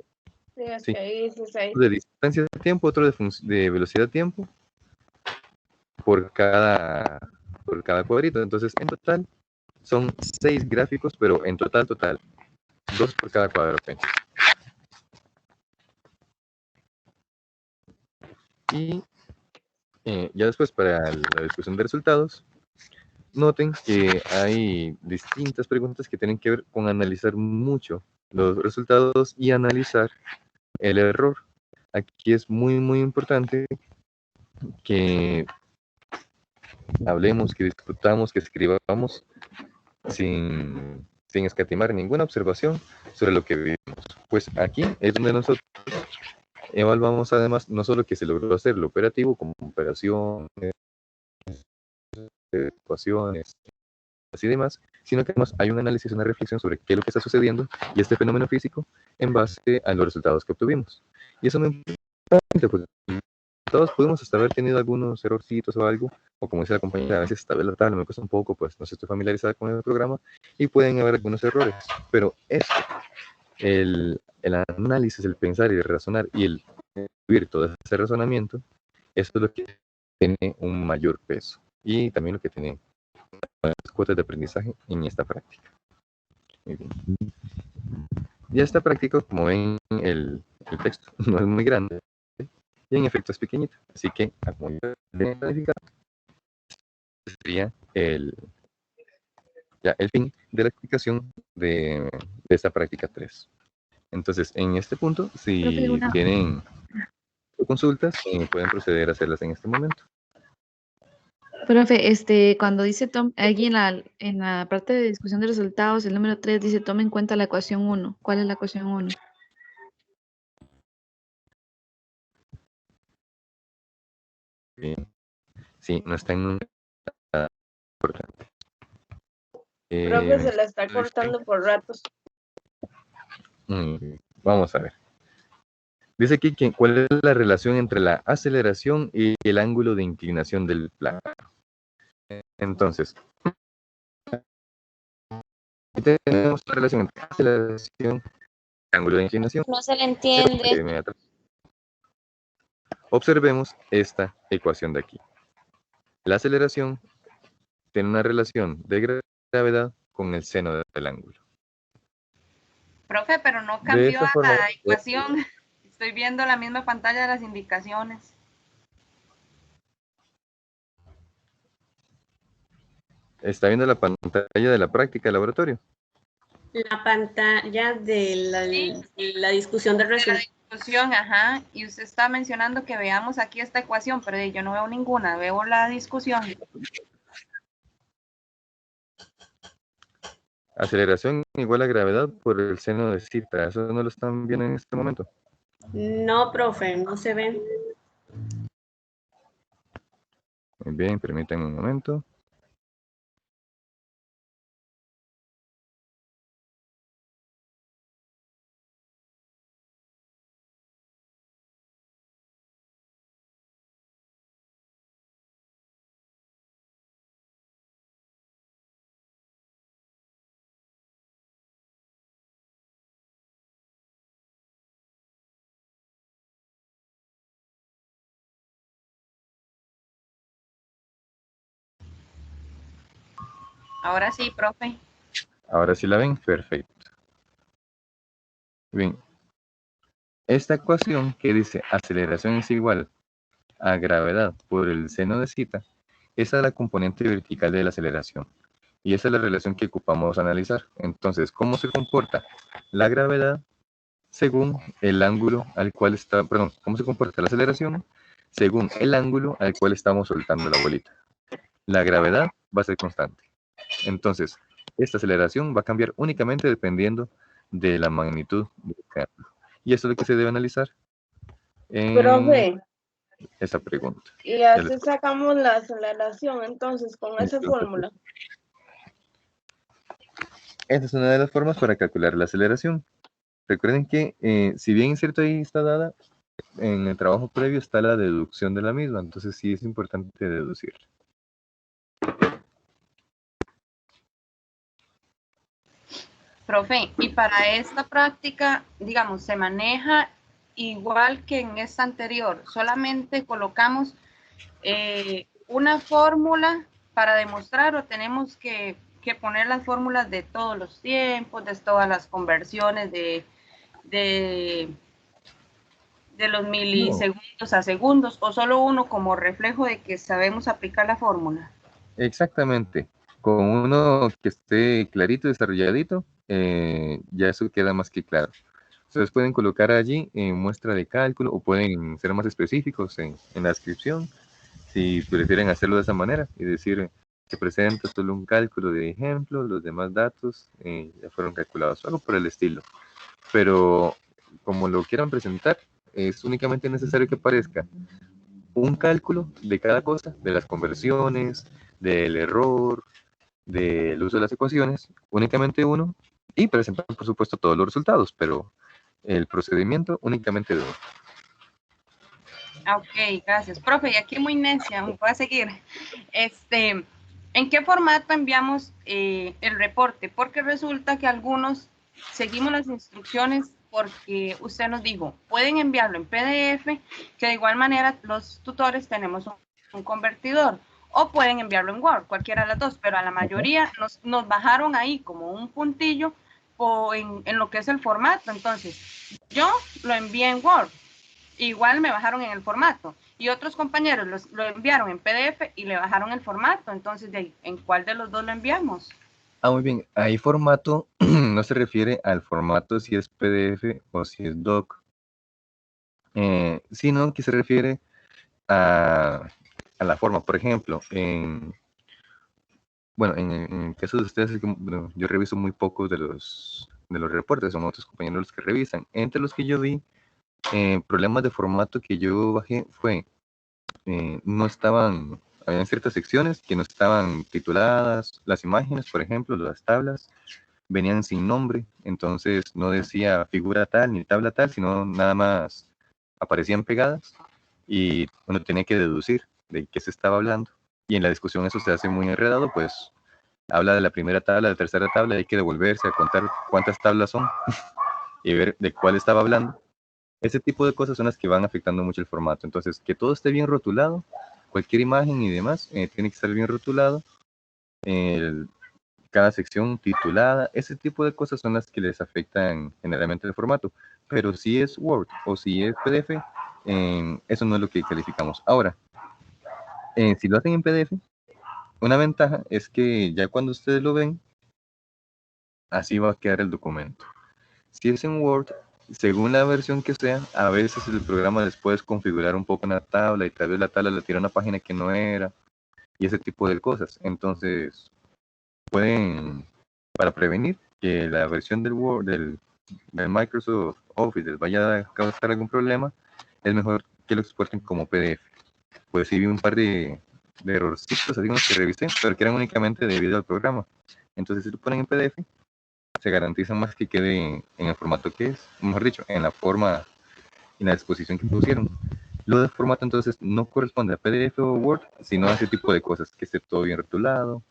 Sí, es Sí. que ahí dice 6. De distancia de tiempo, otro de velocidad de tiempo por cada cuadrito. Entonces, en total, son 6 gráficos, pero en total, 2 por cada cuadro apenas. Y ya después, para la discusión de resultados, noten que hay distintas preguntas que tienen que ver con analizar mucho los resultados y analizar el error. Aquí es muy, muy importante que hablemos, que discutamos, que escribamos sin escatimar ninguna observación sobre lo que vivimos. Pues aquí es donde nosotros evaluamos además no solo que se logró hacer lo operativo como operaciones, ecuaciones y demás, sino que además hay un análisis, una reflexión sobre qué es lo que está sucediendo y este fenómeno físico en base a los resultados que obtuvimos. Y eso es muy importante porque todos pudimos hasta haber tenido algunos errorcitos o algo, o como dice la compañera, a veces esta vez la tabla me cuesta un poco, pues no estoy familiarizada con el programa y pueden haber algunos errores, pero esto, el análisis, el pensar y el razonar y el vivir todo ese razonamiento, eso es lo que tiene un mayor peso y también lo que tiene las cuotas de aprendizaje en esta práctica. Muy bien. Y esta práctica, como ven, el texto no es muy grande y en efecto es pequeñito, así que como de planificar, sería el fin de la explicación de esta práctica 3. Entonces, en este punto, si tienen consultas, pueden proceder a hacerlas en este momento. Profe, cuando dice aquí en la parte de discusión de resultados, el número 3 dice tome en cuenta la ecuación 1. ¿Cuál es la ecuación 1? Bien. Sí, no está en un importante. Profe, se la está cortando por ratos. Vamos a ver. Dice aquí cuál es la relación entre la aceleración y el ángulo de inclinación del plano. Entonces, tenemos la relación entre aceleración y ángulo de inclinación. No se le entiende. Observemos esta ecuación de aquí. La aceleración tiene una relación de gravedad con el seno del ángulo. Profe, pero no cambió la ecuación. Estoy viendo la misma pantalla de las indicaciones. ¿Está viendo la pantalla de la práctica de laboratorio? La pantalla de la discusión de resultados. La discusión, ajá. Y usted está mencionando que veamos aquí esta ecuación, pero yo no veo ninguna, veo la discusión. Aceleración igual a gravedad por el seno de cita. ¿Eso no lo están viendo en este momento? No, profe, no se ven. Muy bien, permítanme un momento. Ahora sí, profe. Ahora sí la ven, perfecto. Bien. Esta ecuación que dice aceleración es igual a gravedad por el seno de θ, esa es la componente vertical de la aceleración. Y esa es la relación que ocupamos analizar. Entonces, ¿cómo se comporta la gravedad según el ángulo al cual está, perdón, cómo se comporta la aceleración según el ángulo al cual estamos soltando la bolita? La gravedad va a ser constante. Entonces, esta aceleración va a cambiar únicamente dependiendo de la magnitud del cambio. Y eso es lo que se debe analizar en Profe, esa pregunta. y Ya así les- sacamos la aceleración entonces con esa fórmula. Esta es una de las formas para calcular la aceleración. Recuerden que, si bien es cierto ahí está dada, en el trabajo previo está la deducción de la misma, entonces sí es importante deducir. Profe, y para esta práctica, digamos, se maneja igual que en esta anterior, solamente colocamos una fórmula para demostrar o tenemos que poner las fórmulas de todos los tiempos, de todas las conversiones de los milisegundos a segundos, o solo uno como reflejo de que sabemos aplicar la fórmula. Exactamente. Con uno que esté clarito, desarrolladito, ya eso queda más que claro. Ustedes pueden colocar allí en muestra de cálculo o pueden ser más específicos en la descripción, si prefieren hacerlo de esa manera y decir que presenta solo un cálculo de ejemplo, los demás datos ya fueron calculados, algo por el estilo. Pero como lo quieran presentar, es únicamente necesario que aparezca un cálculo de cada cosa, de las conversiones, del error, del uso de las ecuaciones, únicamente uno, y presentar, por supuesto, todos los resultados, pero el procedimiento únicamente de uno. Ok, gracias. Profe, y aquí muy necia, voy a seguir. ¿En qué formato enviamos el reporte? Porque resulta que algunos seguimos las instrucciones porque usted nos dijo, pueden enviarlo en PDF, que de igual manera los tutores tenemos un convertidor, o pueden enviarlo en Word, cualquiera de las dos, pero a la mayoría nos bajaron ahí como un puntillo en lo que es el formato. Entonces, yo lo envié en Word, igual me bajaron en el formato, y otros compañeros lo enviaron en PDF y le bajaron el formato. Entonces, ¿en cuál de los dos lo enviamos? Muy bien. Ahí formato no se refiere al formato si es PDF o si es doc, sino que se refiere a la forma. Por ejemplo, en el caso de ustedes, bueno, yo reviso muy pocos de los reportes, son otros compañeros los que revisan. Entre los que yo vi, problemas de formato que yo bajé fue, no estaban, habían ciertas secciones que no estaban tituladas, las imágenes, por ejemplo, las tablas, venían sin nombre, entonces no decía figura tal ni tabla tal, sino nada más aparecían pegadas y uno tenía que deducir de qué se estaba hablando. Y en la discusión eso se hace muy enredado, pues habla de la primera tabla, de la tercera tabla, hay que devolverse a contar cuántas tablas son y ver de cuál estaba hablando. Ese tipo de cosas son las que van afectando mucho el formato. Entonces, que todo esté bien rotulado, cualquier imagen y demás, tiene que estar bien rotulado. Cada sección titulada, ese tipo de cosas son las que les afectan generalmente el formato. Pero si es Word o si es PDF, eso no es lo que calificamos. Ahora, si lo hacen en PDF, una ventaja es que ya cuando ustedes lo ven, así va a quedar el documento. Si es en Word, según la versión que sea, a veces el programa les puede configurar un poco una tabla y tal vez la tabla le tira a una página que no era y ese tipo de cosas. Entonces, pueden, para prevenir que la versión del Word, del Microsoft Office les vaya a causar algún problema, es mejor que lo exporten como PDF. Pues sí vi un par de errorcitos, así como que revisé, pero que eran únicamente debido al programa. Entonces, si lo ponen en PDF, se garantiza más que quede en el formato que es, mejor dicho, en la forma y la disposición que pusieron. Lo de formato entonces no corresponde a PDF o Word, sino a ese tipo de cosas, que esté todo bien rotulado,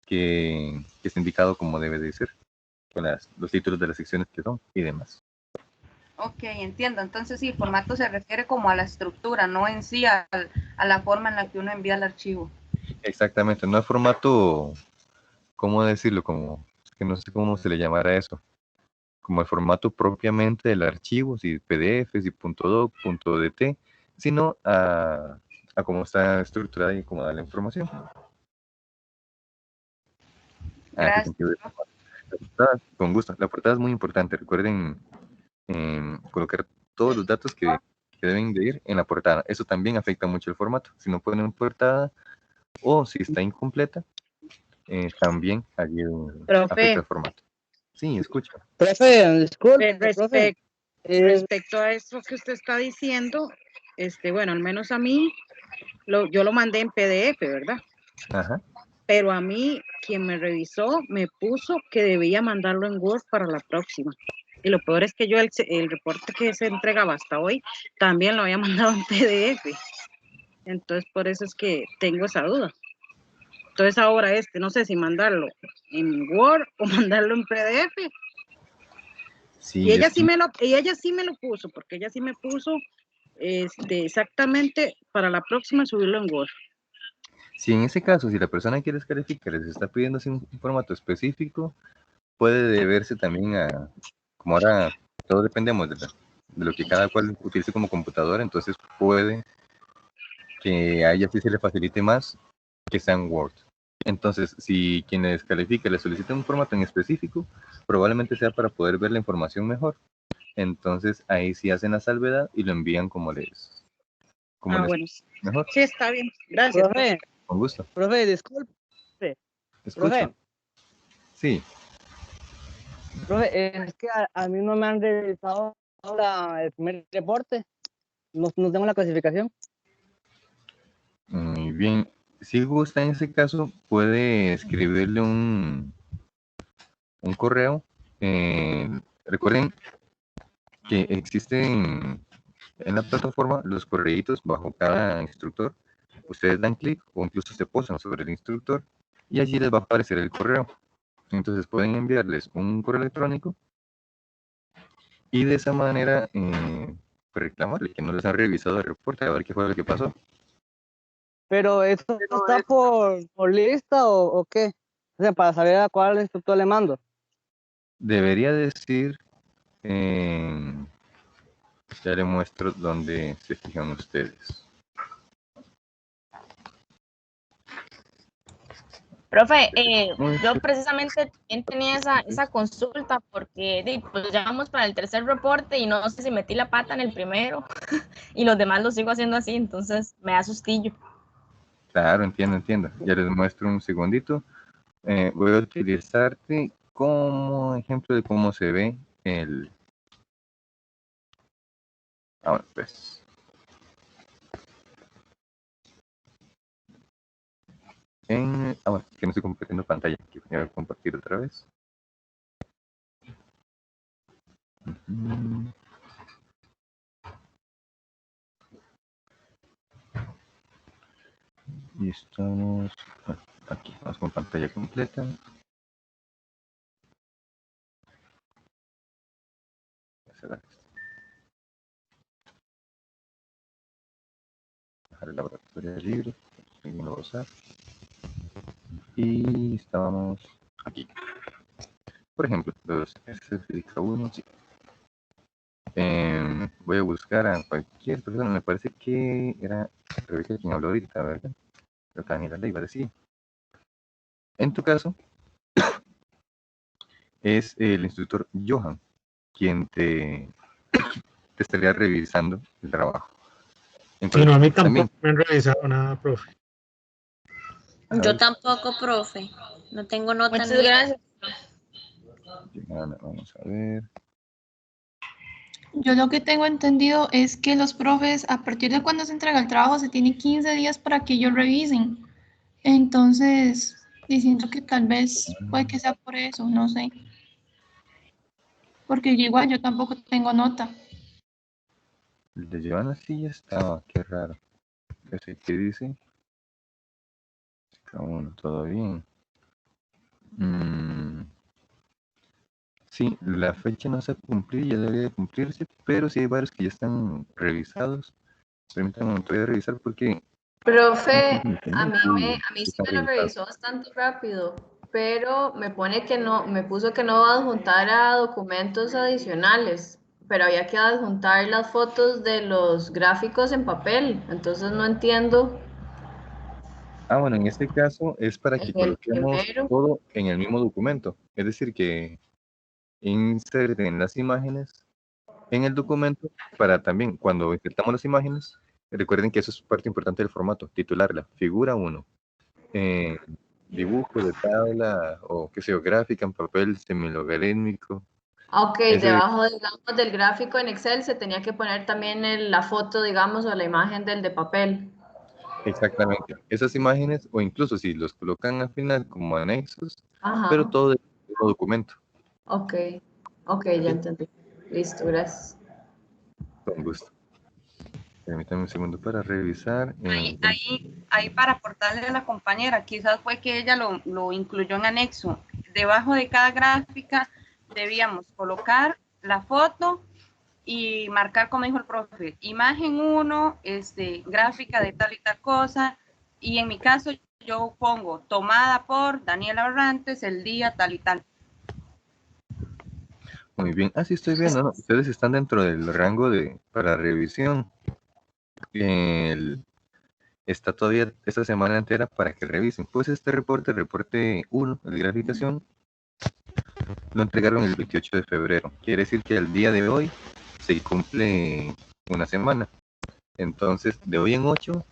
que esté indicado como debe de ser, con los títulos de las secciones que son y demás. Ok, entiendo. Entonces, sí, el formato se refiere como a la estructura, no en sí a la forma en la que uno envía el archivo. Exactamente, no es formato, ¿cómo decirlo? Como, que no sé cómo se le llamará eso. como el formato propiamente del archivo, si PDF, si .doc, .dt, sino a cómo está estructurada y acomodada la información. Gracias. Con gusto. La portada es muy importante. Recuerden colocar todos los datos que deben de ir en la portada. Eso también afecta mucho el formato. Si no ponen portada o si está incompleta, también allí afecta el formato. Sí, escucha. Profe, disculpe, respecto a eso que usted está diciendo, bueno, al menos a mí, yo lo mandé en PDF, ¿verdad? Ajá. Pero a mí, quien me revisó, me puso que debía mandarlo en Word para la próxima. Y lo peor es que yo el reporte que se entregaba hasta hoy, también lo había mandado en PDF. Entonces, por eso es que tengo esa duda. Entonces, ahora no sé si mandarlo en Word o mandarlo en PDF. Sí, y ella sí me lo puso, porque ella sí me puso exactamente para la próxima subirlo en Word. Si en ese caso, si la persona quiere descalificar, les está pidiendo así un formato específico, puede deberse también a, como ahora todos dependemos de lo que cada cual utilice como computadora, entonces puede que a ella sí se le facilite más que sea en Word. Entonces, si quien le descalifique le solicita un formato en específico, probablemente sea para poder ver la información mejor. Entonces, ahí sí hacen la salvedad y lo envían como les bueno. Mejor. Sí, está bien. Gracias. Profe. Con gusto. Profe, disculpe. Escucho. Profe. Sí. Profe, es que a mí no me han revisado el primer reporte. No tengo la clasificación. Muy bien. Si gusta, en ese caso, puede escribirle un correo. Recuerden que existen en la plataforma los correitos bajo cada instructor. Ustedes dan clic o incluso se posan sobre el instructor y allí les va a aparecer el correo. Entonces pueden enviarles un correo electrónico y de esa manera reclamarle que no les han revisado el reporte, a ver qué fue lo que pasó. Pero ¿esto está por lista o qué? O sea, para saber a cuál instructor le mando. Debería decir, ya le muestro dónde se fijan ustedes. Profe, yo precisamente también tenía esa consulta porque pues ya vamos para el tercer reporte y no sé si metí la pata en el primero y los demás lo sigo haciendo así, entonces me da sustillo. Claro, entiendo. Ya les muestro un segundito. Voy a utilizarte como ejemplo de cómo se ve el... Ahora pues. Bueno, que no estoy compartiendo pantalla. Aquí voy a compartir otra vez. Y estamos aquí, vamos con pantalla completa. Dejar el laboratorio libre, no lo usar. Y estábamos aquí. Por ejemplo, los física 1, sí. Voy a buscar a cualquier persona, me parece que era Rebeca quien habló ahorita, ¿verdad? Pero Daniela le iba a decir. En tu caso, es el instructor Johan quien te estaría revisando el trabajo. Entonces, no, a mí tampoco me han revisado nada, profe. Yo tampoco, profe. No tengo nota. Muchas gracias. Vamos a ver. Yo lo que tengo entendido es que los profes, a partir de cuando se entrega el trabajo, se tienen 15 días para que ellos revisen. Entonces, diciendo que tal vez puede que sea por eso, no sé. Porque igual yo tampoco tengo nota. El de Giovanna sí ya estaba, qué raro. ¿Qué dice? Bueno, todo bien. Sí, la fecha no se ha cumplido, ya debería cumplirse, pero sí hay varios que ya están revisados. Permítanme, voy a revisar porque... Profe, a mí sí me lo revisó bastante rápido, pero me pone que no, me puso que no adjuntara documentos adicionales, pero había que adjuntar las fotos de los gráficos en papel, entonces no entiendo. Bueno, en este caso es para que En el coloquemos primero. todo en el mismo documento. Es decir, que inserten las imágenes en el documento para también, cuando insertamos las imágenes, recuerden que eso es parte importante del formato, titularla, figura 1, dibujo de tabla o qué sé yo, gráfica en papel semilogarítmico. Ok, Ese- debajo, digamos, del gráfico en Excel se tenía que poner también la foto, digamos, o la imagen del de papel. Exactamente. Esas imágenes, o incluso si los colocan al final como anexos, Ajá. pero todo del mismo documento. Ok, ya entendí. Listo, gracias. Con gusto. Permítame un segundo para revisar. Ahí para aportarle a la compañera, quizás fue que ella lo incluyó en anexo. Debajo de cada gráfica debíamos colocar la foto y marcar, como dijo el profe, imagen 1, gráfica de tal y tal cosa, y en mi caso yo pongo tomada por Daniela Barrantes el día tal y tal. Muy bien. Sí, estoy viendo, ¿no? Ustedes están dentro del rango para revisión. Está todavía esta semana entera para que revisen. Pues este reporte 1, el de graficación, lo entregaron el 28 de febrero. Quiere decir que al día de hoy se cumple una semana. Entonces, de hoy en 8,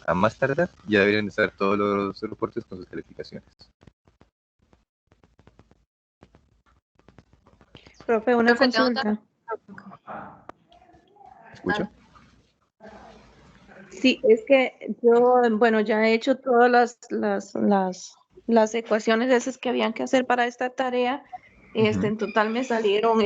a más tardar, ya deberían estar todos los reportes con sus calificaciones. Profe, una consulta. ¿Escucha? Sí, es que yo, bueno, ya he hecho todas las ecuaciones esas que habían que hacer para esta tarea. En total me salieron,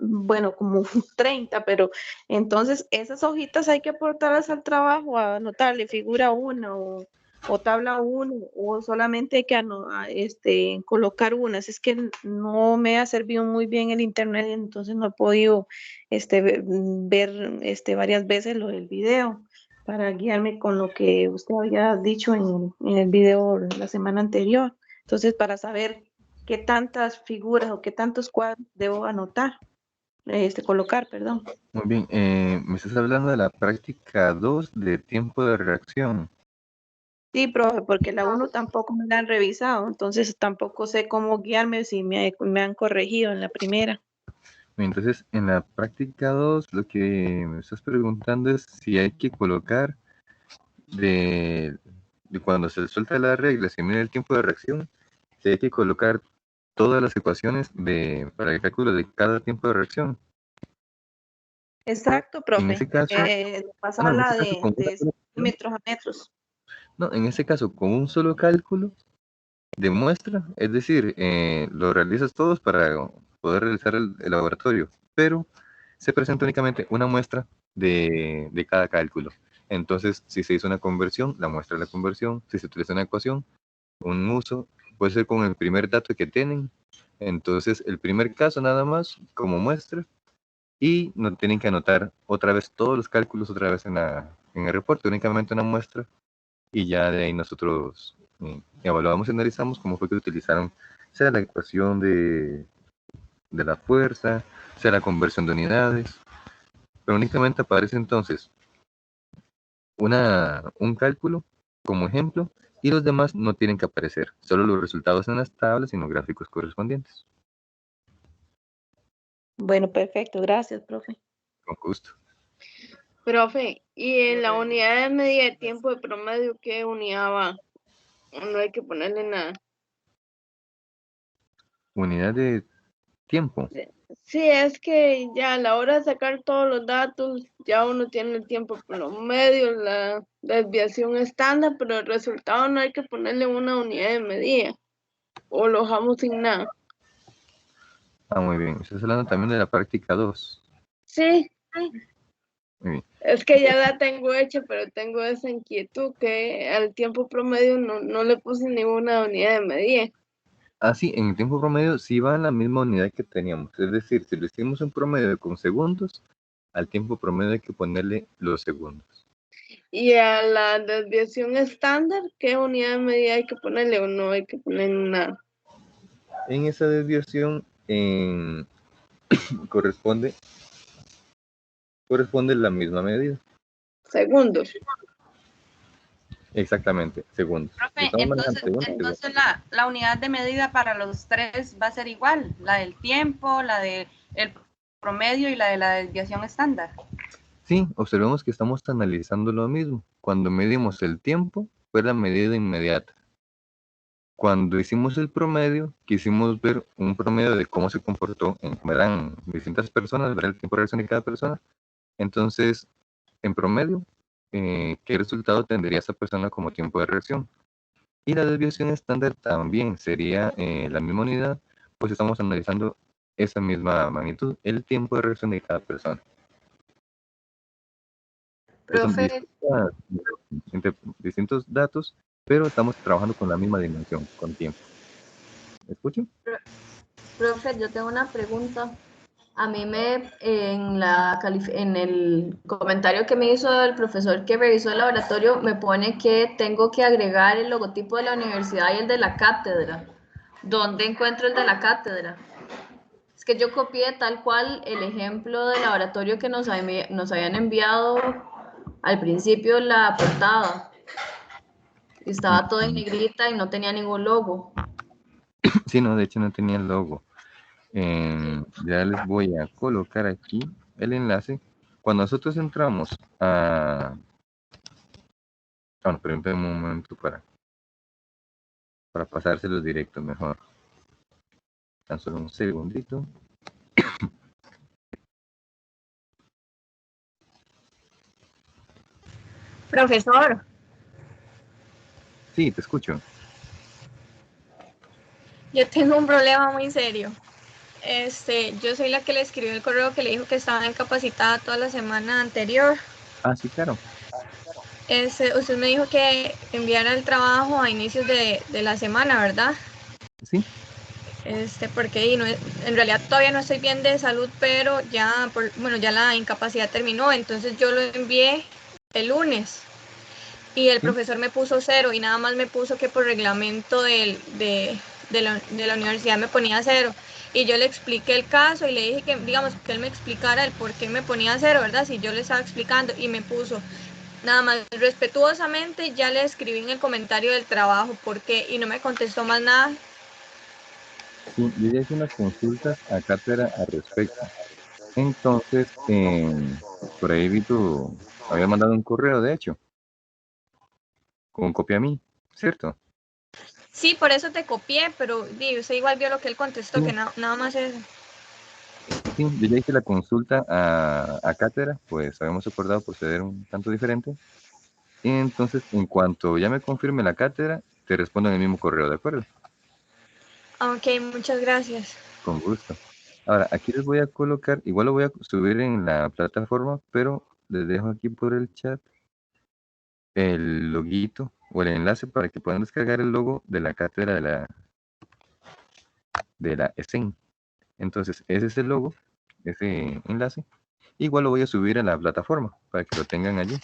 bueno, como 30, pero entonces esas hojitas hay que aportarlas al trabajo, a anotarle figura 1 o tabla 1, o solamente hay que colocar unas. Es que no me ha servido muy bien el internet, entonces no he podido ver varias veces lo del video para guiarme con lo que usted había dicho en el video la semana anterior. Entonces, para saber qué tantas figuras o qué tantos cuadros debo anotar, colocar, perdón. Muy bien, me estás hablando de la práctica 2 de tiempo de reacción. Sí, profe, porque la 1 tampoco me la han revisado, entonces tampoco sé cómo guiarme si me han corregido en la primera. Entonces, en la práctica 2, lo que me estás preguntando es si hay que colocar de cuando se suelta la regla, se mide el tiempo de reacción, si hay que colocar todas las ecuaciones para el cálculo de cada tiempo de reacción. Exacto, profe. En ese caso, pasarla de centímetros a metros. No, en ese caso, con un solo cálculo de muestra, es decir, lo realizas todos para poder realizar el laboratorio, pero se presenta únicamente una muestra de cada cálculo. Entonces, si se hizo una conversión, la muestra de la conversión. Si se utiliza una ecuación, un uso, puede ser con el primer dato que tienen. Entonces, el primer caso nada más como muestra, y no tienen que anotar otra vez todos los cálculos otra vez en el reporte, únicamente una muestra, y ya de ahí nosotros evaluamos y analizamos cómo fue que utilizaron, sea la ecuación de la fuerza, sea la conversión de unidades, pero únicamente aparece entonces un cálculo como ejemplo, y los demás no tienen que aparecer, solo los resultados en las tablas y en los gráficos correspondientes. Bueno, perfecto, gracias, profe. Con gusto. Profe, ¿y en la unidad de medida de tiempo de promedio qué unidad va? No hay que ponerle nada. Unidad de tiempo. Sí, es que ya a la hora de sacar todos los datos, ya uno tiene el tiempo promedio, la desviación estándar, pero el resultado no hay que ponerle una unidad de medida. O lo dejamos sin nada. Muy bien. Estás hablando también de la práctica 2. Sí. Muy bien. Es que ya la tengo hecha, pero tengo esa inquietud que al tiempo promedio no le puse ninguna unidad de medida. Sí, en el tiempo promedio sí va en la misma unidad que teníamos. Es decir, si lo hicimos en promedio con segundos, al tiempo promedio hay que ponerle los segundos. Y a la desviación estándar, ¿qué unidad de medida hay que ponerle o no hay que poner nada? En esa desviación corresponde la misma medida. Segundos. Exactamente, segundos. Profe, Estamos manejando segundos. entonces la unidad de medida para los tres va a ser igual, la del tiempo, la del promedio y la de la desviación estándar. Sí, observemos que estamos analizando lo mismo. Cuando medimos el tiempo, fue la medida inmediata. Cuando hicimos el promedio, quisimos ver un promedio de cómo se comportó, como eran distintas personas, ver el tiempo de reacción de cada persona. Entonces, en promedio, ¿qué resultado tendría esa persona como tiempo de reacción? Y la desviación estándar también sería la misma unidad, pues estamos analizando esa misma magnitud, el tiempo de reacción de cada persona. Son distintos datos, pero estamos trabajando con la misma dimensión, con tiempo. ¿Me escucho? Profe, yo tengo una pregunta. A mí en el comentario que me hizo el profesor que revisó el laboratorio, me pone que tengo que agregar el logotipo de la universidad y el de la cátedra. ¿Dónde encuentro el de la cátedra? Es que yo copié tal cual el ejemplo del laboratorio que nos habían enviado al principio la portada. Estaba todo en negrita y no tenía ningún logo. Sí, no, de hecho no tenía el logo. Ya les voy a colocar aquí el enlace. Cuando nosotros entramos a... Bueno, pero un momento para pasárselos directo mejor. Tan solo un segundito. Profesor. Sí, te escucho. Yo tengo un problema muy serio. Yo soy la que le escribió el correo que le dijo que estaba incapacitada toda la semana anterior. Ah, sí, claro. Usted me dijo que enviara el trabajo a inicios de la semana, ¿verdad? Sí. Porque en realidad todavía no estoy bien de salud, pero ya la incapacidad terminó, entonces yo lo envié el lunes y el profesor me puso 0 y nada más me puso que por reglamento de la universidad me ponía 0 y yo le expliqué el caso y le dije que, digamos, que él me explicara el por qué me ponía 0, ¿verdad? Si yo le estaba explicando y me puso nada más respetuosamente, ya le escribí en el comentario del trabajo por qué y no me contestó más nada. Sí, yo ya hice unas consultas a cátedra al respecto. Entonces, por ahí vi había mandado un correo, de hecho, con copia a mí, ¿cierto? Sí, por eso te copié, pero usted igual vio lo que él contestó, que nada más eso. Sí, yo ya hice la consulta a cátedra, pues habíamos acordado proceder un tanto diferente. Y entonces, en cuanto ya me confirme la cátedra, te respondo en el mismo correo, ¿de acuerdo? Ok, muchas gracias. Con gusto. Ahora, aquí les voy a colocar, igual lo voy a subir en la plataforma, pero les dejo aquí por el chat el loguito o el enlace para que puedan descargar el logo de la cátedra de la ESEN. Entonces, ese es el logo, ese enlace. Igual lo voy a subir a la plataforma para que lo tengan allí.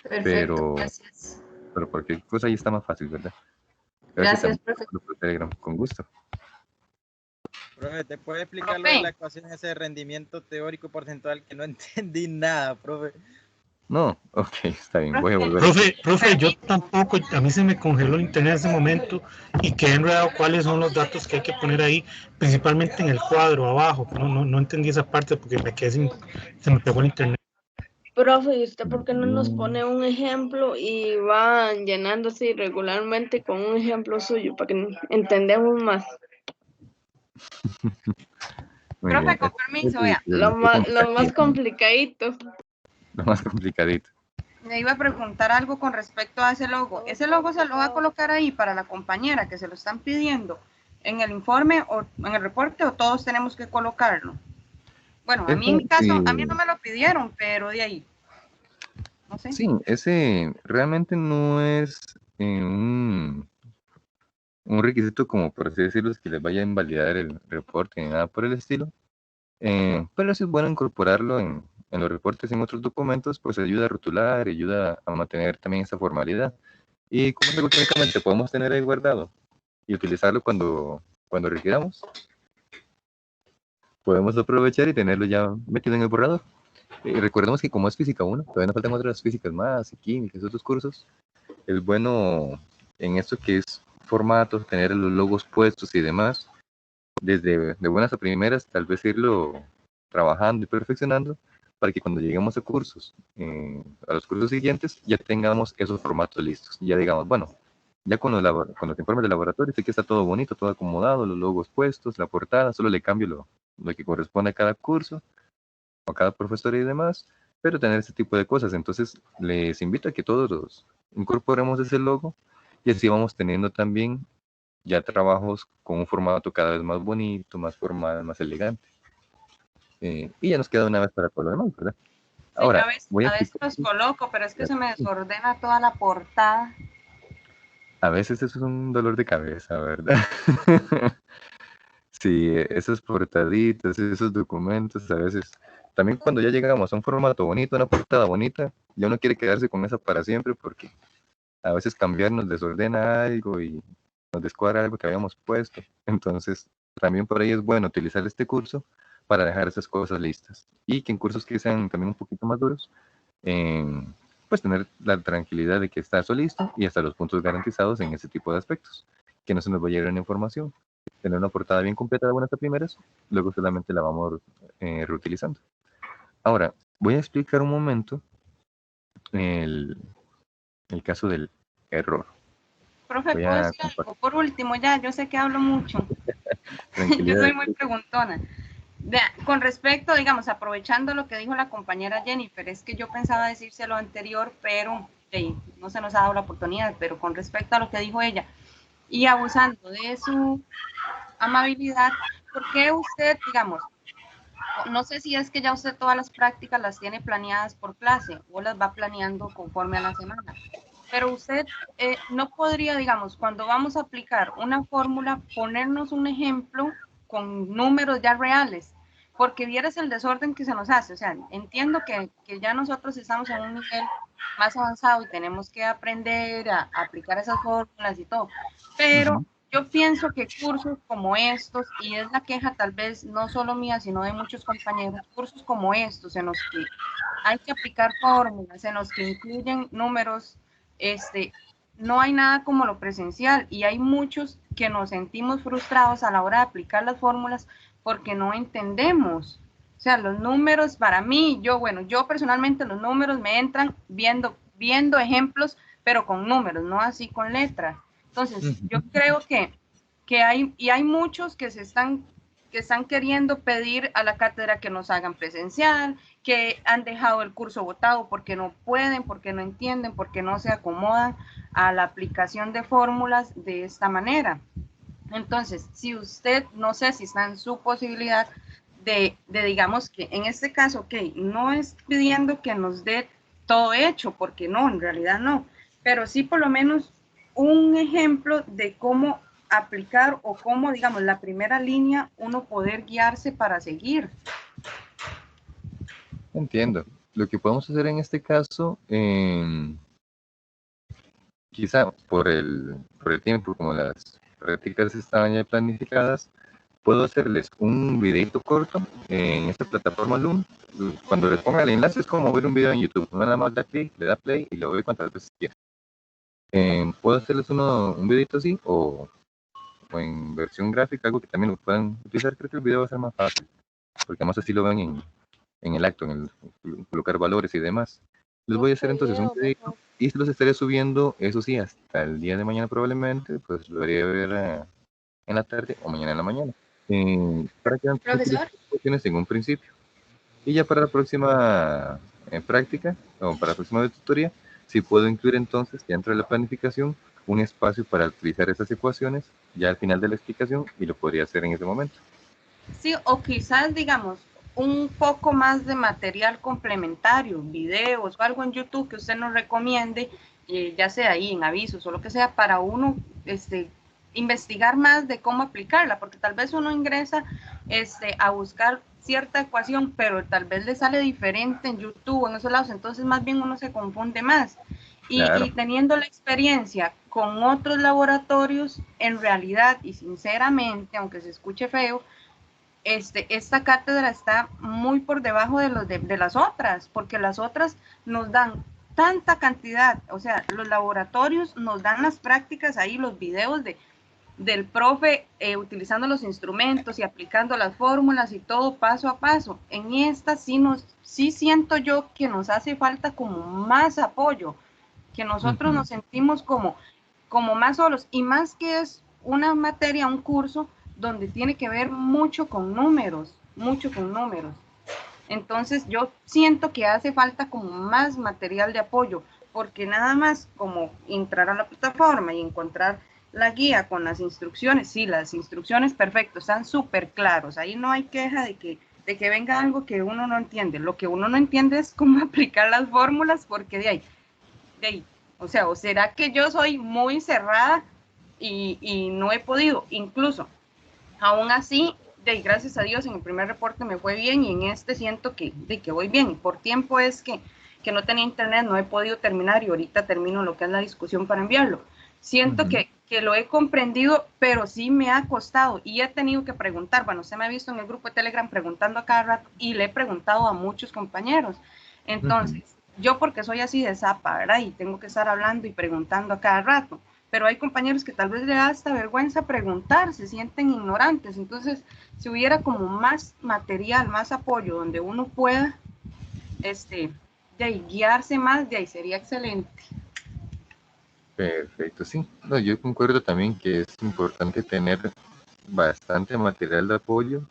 Perfecto, gracias. Pero cualquier cosa ahí está más fácil, ¿verdad? Gracias, profesor. Por Telegram, con gusto. Profe, ¿te puede explicar lo de la ecuación ese de rendimiento teórico porcentual que no entendí nada, profe? No, ok, está bien, voy a volver. Profe, yo tampoco, a mí se me congeló el internet en ese momento y quedé enredado cuáles son los datos que hay que poner ahí, principalmente en el cuadro abajo. No entendí esa parte porque se me pegó el internet. Profe, ¿y usted por qué no nos pone un ejemplo y va llenándose regularmente con un ejemplo suyo para que entendamos más? Profe, con permiso, vea. Lo más complicadito. Lo más complicadito. Me iba a preguntar algo con respecto a ese logo. ¿Ese logo se lo va a colocar ahí para la compañera que se lo están pidiendo en el informe o en el reporte o todos tenemos que colocarlo? Bueno, a mí en mi caso, a mí no me lo pidieron, pero de ahí. No sé. Sí, ese realmente no es un requisito como por así decirlo, es que les vaya a invalidar el reporte ni nada por el estilo. Pero sí es bueno incorporarlo en en los reportes, en otros documentos, pues ayuda a rotular, ayuda a mantener también esa formalidad. Y como es algo que únicamente podemos tener ahí guardado y utilizarlo cuando requiramos, podemos aprovechar y tenerlo ya metido en el borrador. Y recordemos que como es física 1, todavía nos faltan otras físicas más, y químicas, otros cursos. Es bueno en esto que es formatos, tener los logos puestos y demás, desde de buenas a primeras, tal vez irlo trabajando y perfeccionando para que cuando lleguemos a cursos, a los cursos siguientes, ya tengamos esos formatos listos. Ya digamos, bueno, ya con los informes de laboratorio, sé que está todo bonito, todo acomodado, los logos puestos, la portada, solo le cambio lo que corresponde a cada curso, a cada profesor y demás, pero tener ese tipo de cosas. Entonces, les invito a que todos los incorporemos ese logo y así vamos teniendo también ya trabajos con un formato cada vez más bonito, más formal, más elegante. Y ya nos queda una vez para todo lo demás, ¿verdad? Ahora, sí, a veces los coloco, pero es que se me desordena toda la portada. A veces eso es un dolor de cabeza, ¿verdad? Sí, esas portaditas, esos documentos, a veces, también cuando ya llegamos a un formato bonito, una portada bonita, ya uno quiere quedarse con esa para siempre porque a veces cambiar nos desordena algo y nos descuadra algo que habíamos puesto. Entonces, también por ahí es bueno utilizar este curso para dejar esas cosas listas. Y que en cursos que sean también un poquito más duros, pues tener la tranquilidad de que está eso listo y hasta los puntos garantizados en ese tipo de aspectos. Que no se nos vaya a ir una información. Tener una portada bien completa de buenas a primeras, luego solamente la vamos reutilizando. Ahora, voy a explicar un momento el caso del error. Profe, ¿puedo decir algo? Por último, ya, yo sé que hablo mucho. Yo soy muy preguntona. Vea, con respecto, digamos, aprovechando lo que dijo la compañera Jennifer, es que yo pensaba decirse lo anterior, pero no se nos ha dado la oportunidad, pero con respecto a lo que dijo ella, y abusando de su amabilidad, ¿por qué usted, digamos, no sé si es que ya usted todas las prácticas las tiene planeadas por clase o las va planeando conforme a la semana? Pero usted no podría, digamos, cuando vamos a aplicar una fórmula, ponernos un ejemplo con números ya reales, porque vieras el desorden que se nos hace. O sea, entiendo que ya nosotros estamos en un nivel más avanzado y tenemos que aprender a aplicar esas fórmulas y todo, pero yo pienso que cursos como estos, y es la queja tal vez no solo mía, sino de muchos compañeros, cursos como estos en los que hay que aplicar fórmulas, en los que incluyen números, no hay nada como lo presencial, y hay muchos que nos sentimos frustrados a la hora de aplicar las fórmulas porque no entendemos. O sea, los números para mí, yo personalmente los números me entran viendo ejemplos, pero con números, no así con letras. Entonces, yo creo que hay muchos que están queriendo pedir a la cátedra que nos hagan presencial, que han dejado el curso botado porque no pueden, porque no entienden, porque no se acomodan a la aplicación de fórmulas de esta manera. Entonces, si usted, no sé si está en su posibilidad de digamos que en este caso, no es pidiendo que nos dé todo hecho, porque no, en realidad no, pero sí por lo menos un ejemplo de cómo aplicar o cómo, digamos, la primera línea uno poder guiarse para seguir. Entiendo. Lo que podemos hacer en este caso, quizá por el tiempo, como las prácticas estaban ya planificadas, puedo hacerles un videito corto en esta plataforma Loom. Cuando les ponga el enlace es como ver un video en YouTube. Nada más da clic, le da play y lo ve cuantas veces quiera. Puedo hacerles un videito así o en versión gráfica, algo que también lo puedan utilizar. Creo que el video va a ser más fácil, porque además así lo ven en el acto, en el colocar valores y demás. Les voy a hacer entonces un video y se los estaré subiendo, eso sí, hasta el día de mañana probablemente, pues lo haré ver en la tarde o mañana en la mañana. Para que vean en un principio. Y ya para la próxima práctica o para la próxima tutoría, si puedo incluir entonces dentro de la planificación un espacio para utilizar esas ecuaciones ya al final de la explicación y lo podría hacer en ese momento. Sí, o quizás digamos un poco más de material complementario, videos o algo en YouTube que usted nos recomiende, ya sea ahí en avisos o lo que sea, para uno investigar más de cómo aplicarla, porque tal vez uno ingresa a buscar cierta ecuación, pero tal vez le sale diferente en YouTube o en esos lados, entonces más bien uno se confunde más. Y teniendo la experiencia con otros laboratorios, en realidad y sinceramente, aunque se escuche feo, esta cátedra está muy por debajo de las otras, porque las otras nos dan tanta cantidad, o sea, los laboratorios nos dan las prácticas ahí, los videos del profe utilizando los instrumentos y aplicando las fórmulas y todo paso a paso. En esta sí siento yo que nos hace falta como más apoyo, que nosotros nos sentimos como más solos, y más que es una materia, un curso donde tiene que ver mucho con números. Entonces yo siento que hace falta como más material de apoyo, porque nada más como entrar a la plataforma y encontrar la guía con las instrucciones, sí, las instrucciones perfecto, están súper claros, ahí no hay queja de que venga algo que uno no entiende. Lo que uno no entiende es cómo aplicar las fórmulas, porque de ahí, o sea, o será que yo soy muy cerrada y no he podido, incluso, aún así, gracias a Dios, en el primer reporte me fue bien, y en este siento que voy bien. Por tiempo es que no tenía internet, no he podido terminar, y ahorita termino lo que es la discusión para enviarlo. Siento que lo he comprendido, pero sí me ha costado, y he tenido que preguntar. Bueno, usted me ha visto en el grupo de Telegram preguntando a cada rato, y le he preguntado a muchos compañeros. Entonces, yo porque soy así de zapa, ¿verdad? Y tengo que estar hablando y preguntando a cada rato. Pero hay compañeros que tal vez les da hasta vergüenza preguntar, se sienten ignorantes. Entonces, si hubiera como más material, más apoyo, donde uno pueda de ahí guiarse más, de ahí sería excelente. Perfecto, sí. No, yo concuerdo también que es importante tener bastante material de apoyo,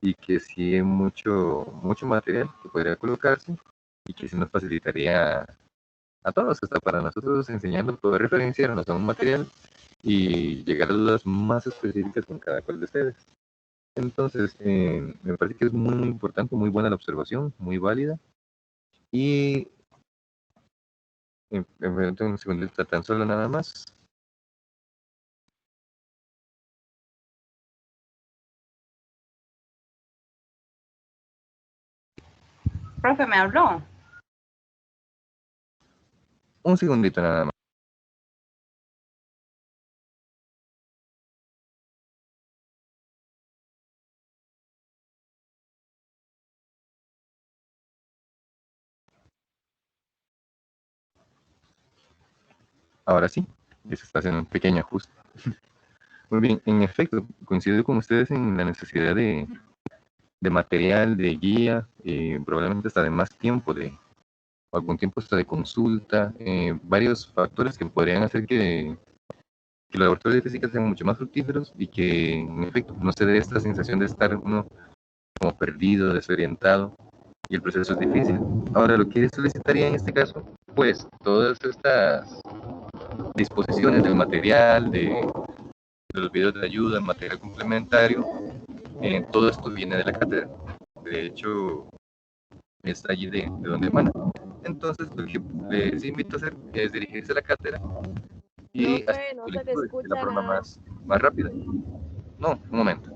y que sí hay mucho material que podría colocarse, y que sí nos facilitaría a todos, hasta para nosotros enseñando, poder referenciarnos a un material y llegar a las más específicas con cada cual de ustedes. Entonces, me parece que es muy importante, muy buena la observación, muy válida. Y un segundito, tan solo nada más. Profe, ¿me habló? Un segundito nada más. Ahora sí, ya se está haciendo un pequeño ajuste. Muy bien, en efecto, coincido con ustedes en la necesidad de material, de guía, probablemente hasta de más tiempo, de algún tiempo hasta de consulta, varios factores que podrían hacer que los laboratorios de física sean mucho más fructíferos, y que en efecto no se dé esta sensación de estar uno como perdido, desorientado, y el proceso es difícil. Ahora, lo que solicitaría en este caso, pues todas estas disposiciones del material, de los videos de ayuda, material complementario, todo esto viene de la cátedra. De hecho, está allí de donde emana. Entonces, lo que les invito a hacer es dirigirse a la cátedra y hacer no se te escucha de la forma nada. más rápida. No, un momento.